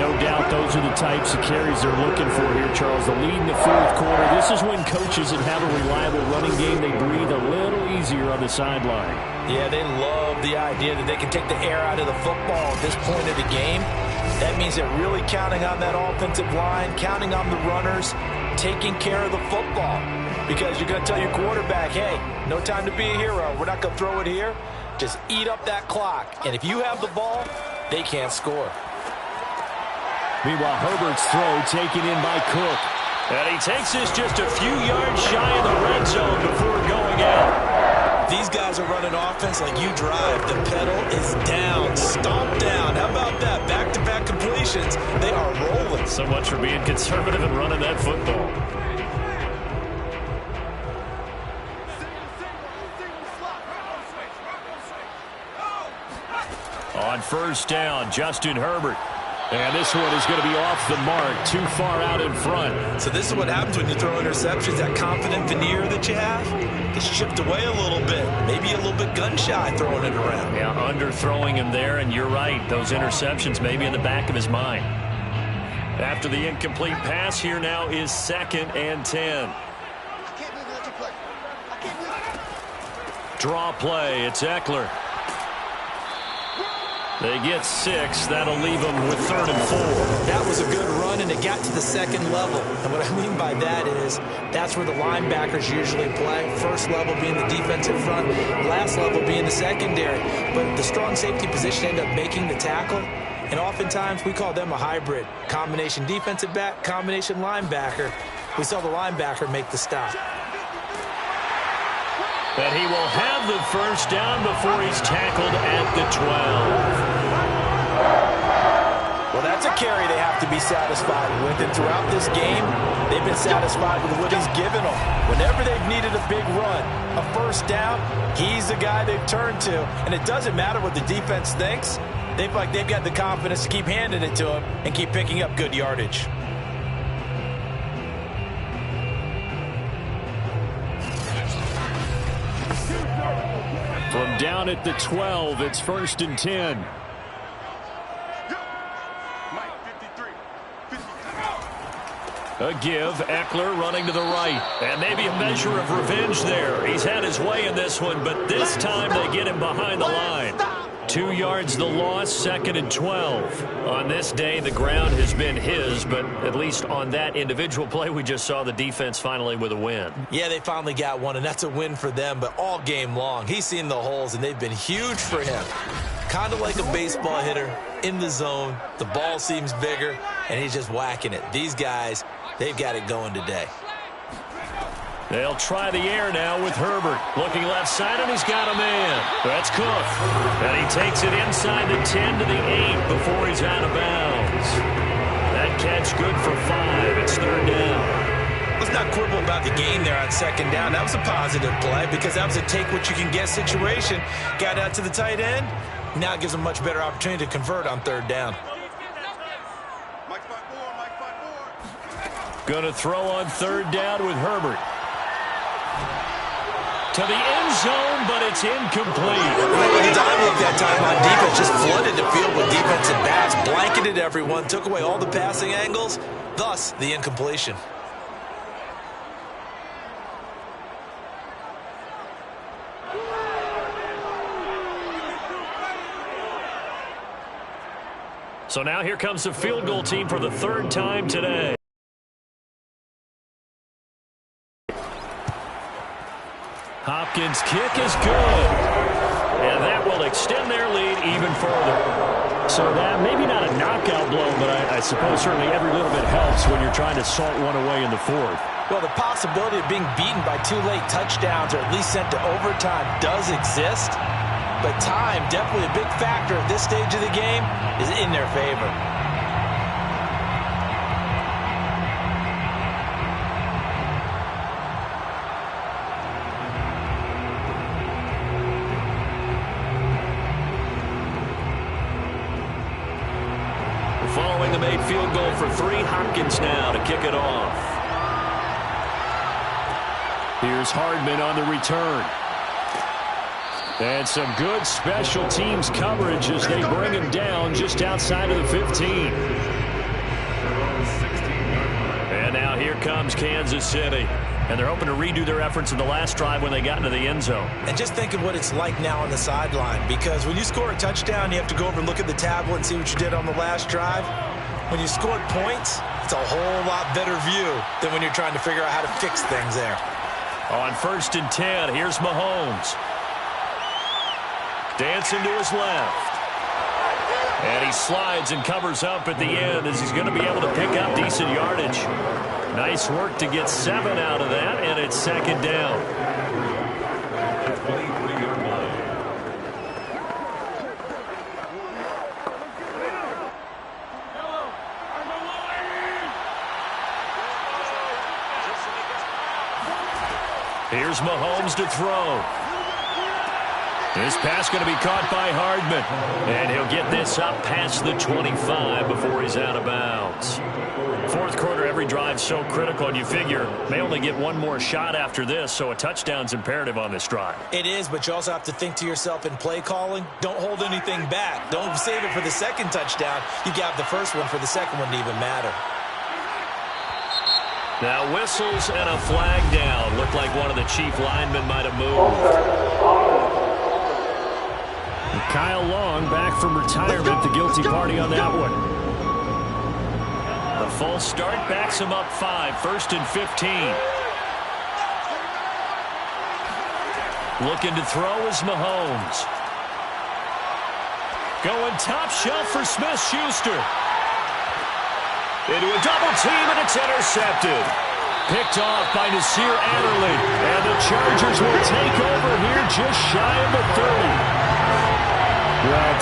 B: No doubt those are the types of carries they're looking for here, Charles. The lead in the fourth quarter. This is when coaches that have a reliable running game, they breathe a little easier on the sideline.
C: Yeah, they love the idea that they can take the air out of the football at this point of the game. That means they're really counting on that offensive line, counting on the runners, taking care of the football. Because you're going to tell your quarterback, hey, no time to be a hero. We're not going to throw it here. Just eat up that clock. And if you have the ball, they can't score.
B: Meanwhile, Herbert's throw taken in by Cook.
G: And he takes this just a few yards shy of the red zone before going out.
C: These guys are running offense like you drive. The pedal is down, stomp down. How about that? Back-to-back completions. They are rolling.
G: So much for being conservative and running that football.
B: on first down. Justin Herbert. And this one is going to be off the mark, too far out in front.
C: So this is what happens when you throw interceptions. That confident veneer that you have gets chipped away a little bit. Maybe a little bit gun-shy throwing it around.
B: Yeah, underthrowing him there, and you're right. Those interceptions may be in the back of his mind. After the incomplete pass, here now is 2nd and 10. Draw play, it's Eckler. They get 6. That'll leave them with 3rd and 4.
C: That was a good run, and it got to the 2nd level. And what I mean by that is that's where the linebackers usually play. First level being the defensive front, last level being the secondary. But the strong safety position ended up making the tackle. And oftentimes we call them a hybrid. Combination defensive back, combination linebacker. We saw the linebacker make the stop.
B: But he will have the first down before he's tackled at the 12.
C: Well, that's a carry they have to be satisfied with. And throughout this game, they've been satisfied with what he's given them. Whenever they've needed a big run, a first down, he's the guy they've turned to. And it doesn't matter what the defense thinks. They feel like they've got the confidence to keep handing it to him and keep picking up good yardage.
B: From down at the 12, it's 1st and 10. A give, Eckler running to the right. And maybe a measure of revenge there. He's had his way in this one, but this time they get him behind the line. 2 yards the loss, 2nd and 12. On this day, the ground has been his, but at least on that individual play, we just saw the defense finally with a win.
C: Yeah, they finally got one, and that's a win for them, but all game long, he's seen the holes, and they've been huge for him. Kind of like a baseball hitter in the zone. The ball seems bigger, and he's just whacking it. These guys, they've got it going today.
B: They'll try the air now with Herbert. Looking left side, and he's got a man. That's Cook. And he takes it inside the 10 to the 8 before he's out of bounds. That catch good for 5. It's 3rd down.
C: Let's not quibble about the gain there on 2nd down. That was a positive play because that was a take-what-you-can-get situation. Got out to the tight end. Now it gives them a much better opportunity to convert on 3rd down.
B: Going to throw on 3rd down with Herbert. To the end zone, but it's incomplete.
C: The time look that time on defense just flooded the field with defensive backs, blanketed everyone, took away all the passing angles, thus the incompletion.
B: So now here comes the field goal team for the 3rd time today. Hopkins' kick is good. And that will extend their lead even further. So that maybe not a knockout blow, but I suppose certainly every little bit helps when you're trying to salt one away in the 4th.
C: Well, the possibility of being beaten by 2 late touchdowns or at least sent to overtime does exist. But time, definitely a big factor at this stage of the game, is in their favor.
B: Following the made field goal for 3, Hopkins now to kick it off. Here's Hardman on the return. And some good special teams coverage as they bring him down just outside of the 15. And now here comes Kansas City. And they're hoping to redo their efforts in the last drive when they got into the end zone.
C: And just think of what it's like now on the sideline, because when you score a touchdown, you have to go over and look at the tablet and see what you did on the last drive. When you scored points, it's a whole lot better view than when you're trying to figure out how to fix things there.
B: On 1st and 10, here's Mahomes. Dancing to his left. And he slides and covers up at the end as he's going to be able to pick up decent yardage. Nice work to get 7 out of that, and it's 2nd down. Here's Mahomes to throw. This pass going to be caught by Hardman. And he'll get this up past the 25 before he's out of bounds. Fourth quarter, every drive so critical, and you figure may only get one more shot after this, so a touchdown's imperative on this drive.
C: It is, but you also have to think to yourself in play calling, don't hold anything back. Don't save it for the second touchdown. You got the first one for the second one to even matter.
B: Now whistles and a flag down. Looked like one of the Chief linemen might have moved.
G: Kyle Long back from retirement, the guilty party on that one.
B: The false start backs him up 5, 1st and 15. Looking to throw is Mahomes. Going top shelf for Smith-Schuster. Into a double team, and it's intercepted. Picked off by Nasir Adderley. And the Chargers will take over here just shy of the 30.
G: Well,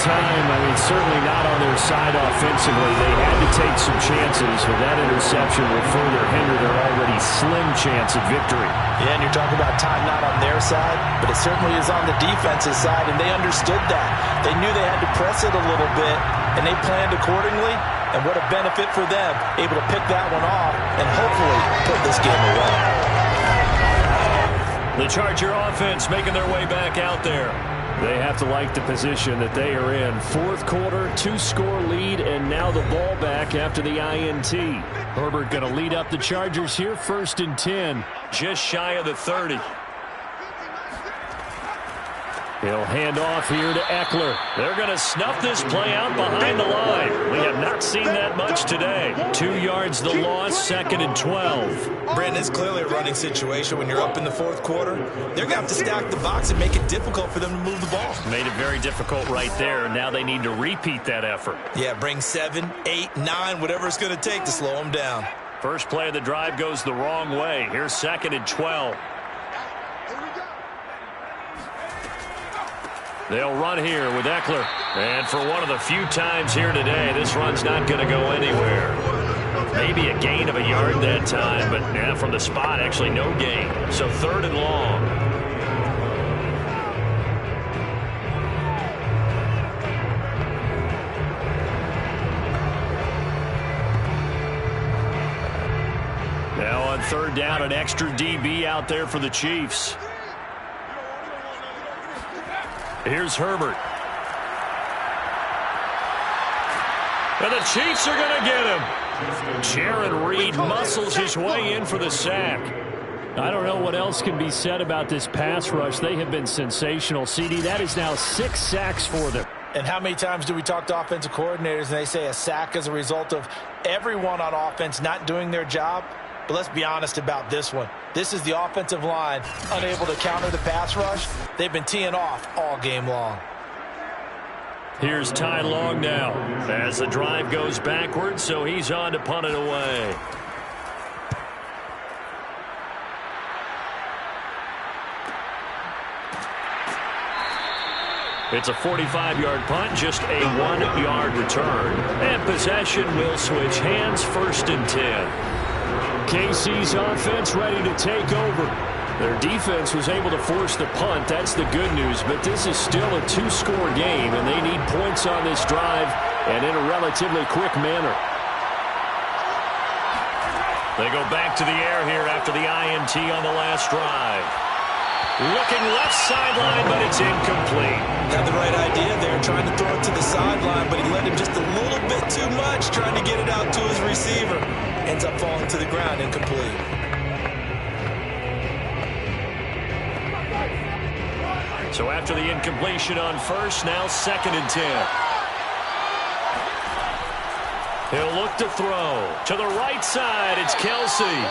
G: certainly not on their side offensively. They had to take some chances, but that interception will further hinder their already slim chance of victory.
C: Yeah, and you're talking about time not on their side, but it certainly is on the defense's side, and they understood that. They knew they had to press it a little bit, and they planned accordingly, and what a benefit for them, able to pick that one off and hopefully put this game away.
B: The Charger offense making their way back out there.
G: They have to like the position that they are in. Fourth quarter, 2-score lead, and now the ball back after the INT. Herbert going to lead up the Chargers here, 1st and 10.
B: Just shy of the 30.
G: He'll hand off here to Eckler.
B: They're going to snuff this play out behind the line. We have not seen that much today. 2 yards the loss, 2nd and 12.
C: Brandon, it's clearly a running situation when you're up in the fourth quarter. They're going to have to stack the box and make it difficult for them to move the ball.
B: Made it very difficult right there. Now they need to repeat that effort.
C: Yeah, bring 7, 8, 9, whatever it's going to take to slow them down.
B: First play of the drive goes the wrong way. Here's 2nd and 12. They'll run here with Eckler. And for one of the few times here today, this run's not going to go anywhere. Maybe a gain of a yard that time, but yeah, from the spot, actually no gain. So 3rd and long. Now on 3rd down, an extra DB out there for the Chiefs. Here's Herbert. And the Chiefs are going to get him. Jaron Reed muscles his way in for the sack.
G: I don't know what else can be said about this pass rush. They have been sensational. CD, that is now 6 sacks for them.
C: And how many times do we talk to offensive coordinators and they say a sack as a result of everyone on offense not doing their job? But let's be honest about this one. This is the offensive line unable to counter the pass rush. They've been teeing off all game long.
B: Here's Ty Long now as the drive goes backwards, so he's on to punt it away. It's a 45-yard punt, just a 1-yard return. And possession will switch hands, 1st and 10.
G: KC's offense ready to take over. Their defense was able to force the punt. That's the good news. But this is still a 2-score game, and they need points on this drive and in a relatively quick manner.
B: They go back to the air here after the INT on the last drive. Looking left sideline, but it's incomplete.
C: Had the right idea there, trying to throw it to the sideline, but he let him just a little bit too much, trying to get it out to his receiver. Ends up falling to the ground, incomplete.
B: So after the incompletion on first, now 2nd and 10. He'll look to throw. To the right side, it's Kelsey.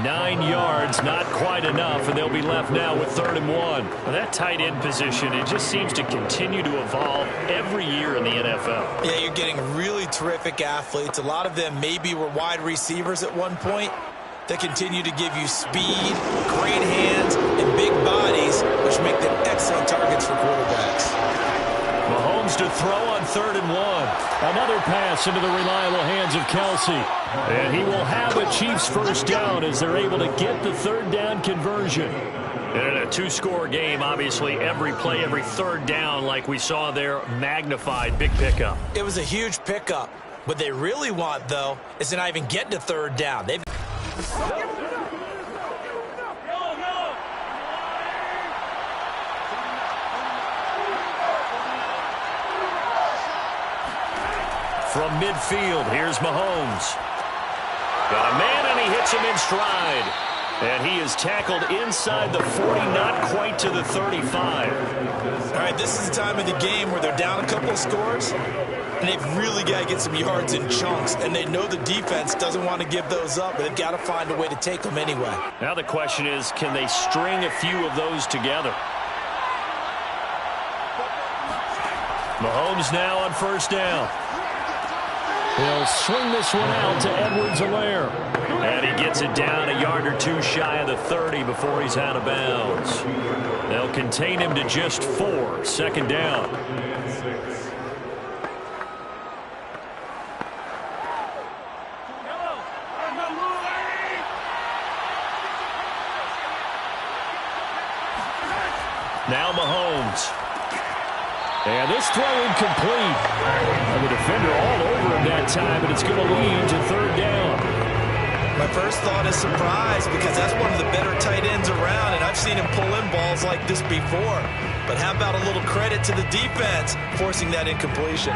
B: 9 yards, not quite enough, and they'll be left now with 3rd and 1.
G: Well, that tight end position, it just seems to continue to evolve every year in the NFL.
C: Yeah, you're getting really terrific athletes. A lot of them maybe were wide receivers at one point. They continue to give you speed, great hands, and big bodies, which make them excellent targets for quarterbacks.
G: Mahomes to throw on 3rd and 1. Another pass into the reliable hands of Kelsey. And he will have a Chiefs first down as they're able to get the 3rd down conversion.
B: And in a two-score game, obviously, every play, every third down, like we saw there, magnified. Big pickup.
C: It was a huge pickup. What they really want, though, is to not even get to third down. They've
B: From midfield, here's Mahomes. Got a man, and he hits him in stride. And he is tackled inside the 40, not quite to the 35.
C: All right, this is the time of the game where they're down a couple of scores, and they've really got to get some yards in chunks, and they know the defense doesn't want to give those up, but they've got to find a way to take them anyway.
B: Now the question is, can they string a few of those together? Mahomes now on first down. He'll swing this one out to Edwards-Helaire. And he gets it down a yard or two shy of the 30 before he's out of bounds. They'll contain him to just 4. Second down. Now Mahomes. And this throw incomplete. And the defender all over him that time, and it's going to lead to third down.
C: My first thought is surprise, because that's one of the better tight ends around, and I've seen him pull in balls like this before. But how about a little credit to the defense forcing that incompletion?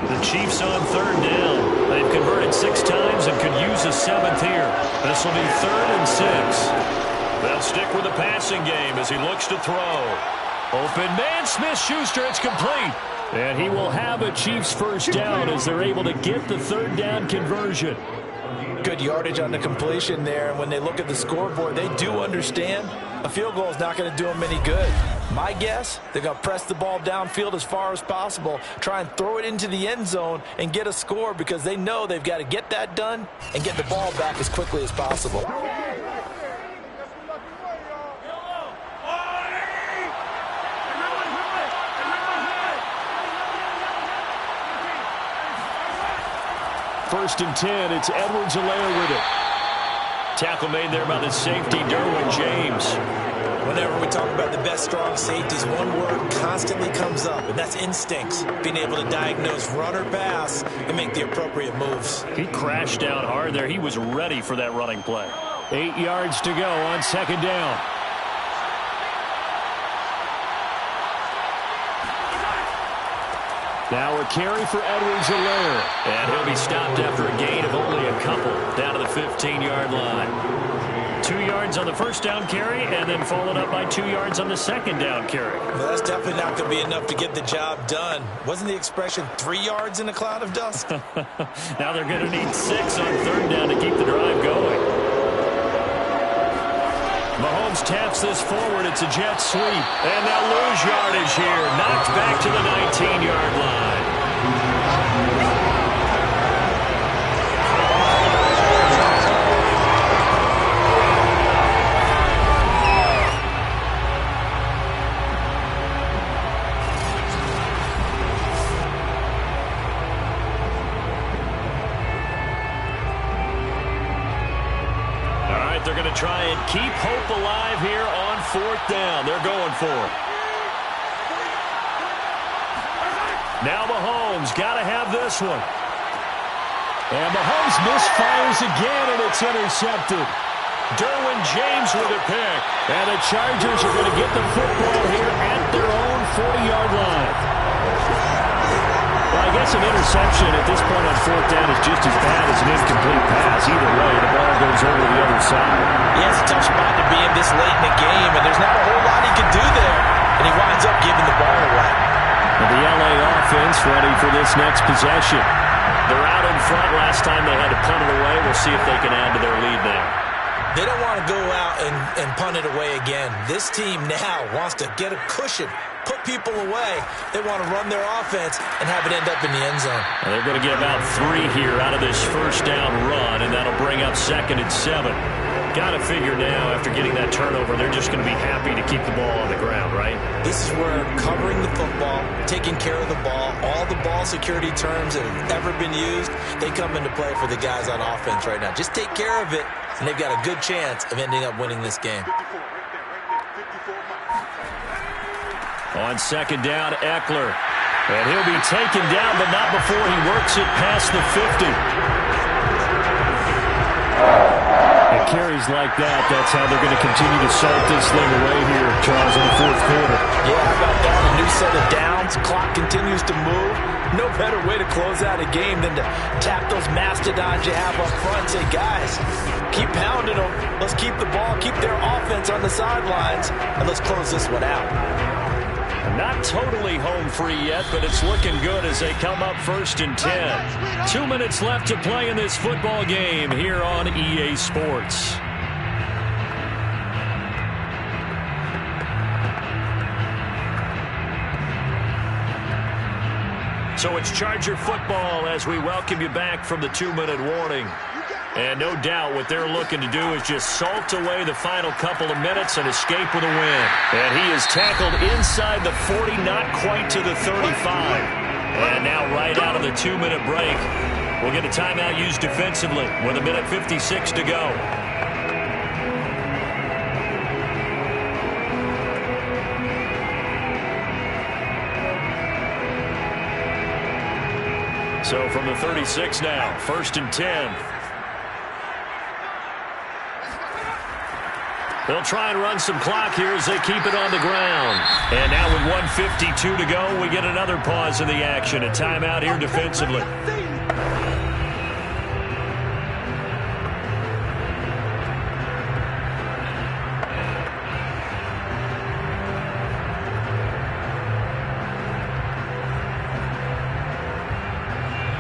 B: The Chiefs on third down. They've converted 6 times and could use a 7th here. This will be 3rd and 6. They'll stick with the passing game as he looks to throw. Open man, Smith-Schuster, it's complete. And he will have a Chiefs first down as they're able to get the third down conversion.
C: Good yardage on the completion there, and when they look at the scoreboard, they do understand a field goal is not going to do them any good. My guess, they're going to press the ball downfield as far as possible, try and throw it into the end zone and get a score, because they know they've got to get that done and get the ball back as quickly as possible.
B: First and 10, it's Edwards-Helaire with it. Tackle made there by the safety, Derwin James.
C: Whenever we talk about the best strong safeties, one word constantly comes up, and that's instincts. Being able to diagnose run or pass and make the appropriate moves.
B: He crashed down hard there. He was ready for that running play. 8 yards to go on second down. Now a carry for Edwards-Helaire. And he'll be stopped after a gain of only a couple down to the 15-yard line. 2 yards on the first down carry, and then followed up by 2 yards on the second down carry.
C: Well, that's definitely not going to be enough to get the job done. Wasn't the expression 3 yards in a cloud of dust?
B: Now they're going to need 6 on third down to keep the drive going. Mahomes taps this forward. It's a jet sweep. And they'll lose yardage here. Knocked back to the 19-yard line. They're going to try and keep hope alive here on fourth down. They're going for it. Now Mahomes got to have this one. And Mahomes misfires again, and it's intercepted. Derwin James with a pick. And the Chargers are going to get the football here at their own 40-yard line. Well, I guess an interception at this point on fourth down is just as bad as an incomplete pass. Either way, the ball goes over the other side.
C: Yeah, it's a tough spot to be in this late in the game, and there's not a whole lot he can do there. And he winds up giving the ball away.
B: And the LA offense ready for this next possession. They're out in front. Last time they had to punt it away. We'll see if they can add to their lead now.
C: They don't want to go out and punt it away again. This team now wants to get a cushion, put people away. They want to run their offense and have it end up in the end zone.
B: And they're going to get about 3 here out of this first down run, and that'll bring up 2nd and 7. Got to figure now, after getting that turnover, they're just going to be happy to keep the ball on the ground, right?
C: This is where covering the football, taking care of the ball, all the ball security terms that have ever been used, they come into play for the guys on offense right now. Just take care of it, and they've got a good chance of ending up winning this game.
B: On second down, Eckler. And he'll be taken down, but not before he works it past the 50. And carries like that, that's how they're going to continue to salt this thing away here, Charles, in the fourth quarter.
C: Yeah, how about that? A new set of downs. Clock continues to move. No better way to close out a game than to tap those mastodons you have up front. Say, guys, keep pounding them. Let's keep the ball, keep their offense on the sidelines, and let's close this one out.
B: Not totally home free yet, but it's looking good as they come up 1st and 10. 2 minutes left to play in this football game here on EA Sports. So it's Charger football as we welcome you back from the 2-minute warning. And no doubt what they're looking to do is just salt away the final couple of minutes and escape with a win. And he is tackled inside the 40, not quite to the 35. And now right out of the 2-minute break, we'll get a timeout used defensively with 1:56 to go. So from the 36 now, 1st and 10. They'll try and run some clock here as they keep it on the ground. And now with 1:52 to go, we get another pause in the action. A timeout here defensively.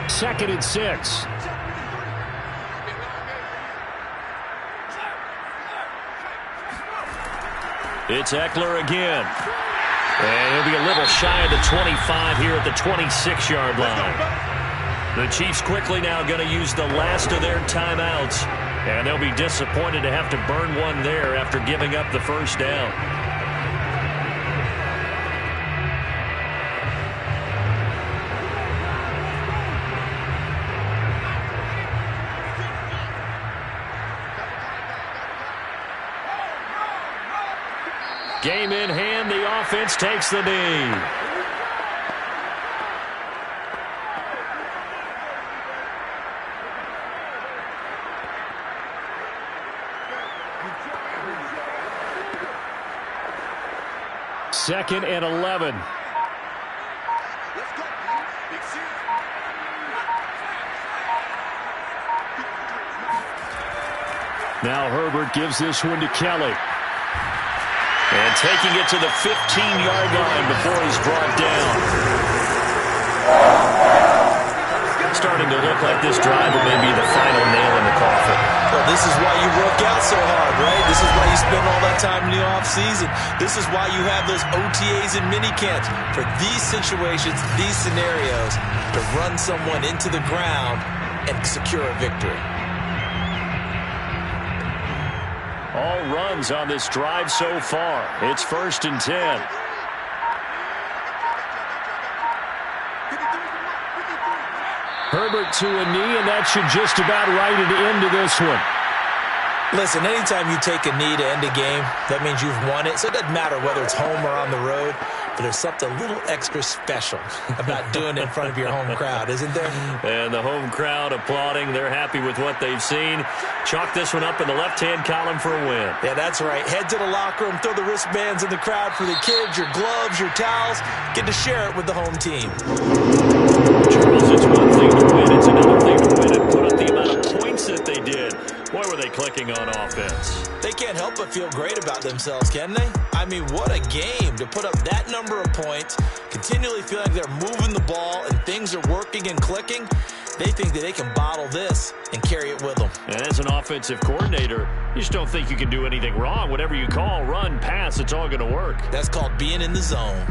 B: Second and 6. It's Eckler again. And he'll be a little shy of the 25 here at the 26-yard line. The Chiefs quickly now going to use the last of their timeouts. And they'll be disappointed to have to burn one there after giving up the first down. Game in hand, the offense takes the knee. Second and 11. Now Herbert gives this one to Kelly. And taking it to the 15-yard line before he's brought down. Starting to look like this drive may be the final nail in the coffin.
C: Well, this is why you work out so hard, right? This is why you spend all that time in the offseason. This is why you have those OTAs and minicamps. For these situations, these scenarios, to run someone into the ground and secure a victory.
B: All runs on this drive so far. It's 1st and 10. Herbert to a knee, and that should just about write it into this one.
C: Listen, anytime you take a knee to end a game, that means you've won it. So it doesn't matter whether it's home or on the road, but there's something a little extra special about doing it in front of your home crowd, isn't there?
B: And the home crowd applauding. They're happy with what they've seen. Chalk this one up in the left-hand column for a win.
C: Yeah, that's right. Head to the locker room, throw the wristbands in the crowd for the kids, your gloves, your towels. Get to share it with the home team.
B: Charles, it's one thing to win. It's another thing to win and put up the amount of points that they did. Boy, were they clicking on offense.
C: They can't help but feel great about themselves, can they? I mean, what a game to put up that number of points, continually feel like they're moving the ball and things are working and clicking. They think that they can bottle this and carry it with them.
B: And as an offensive coordinator, you just don't think you can do anything wrong. Whatever you call, run, pass, it's all going to work.
C: That's called being in the zone.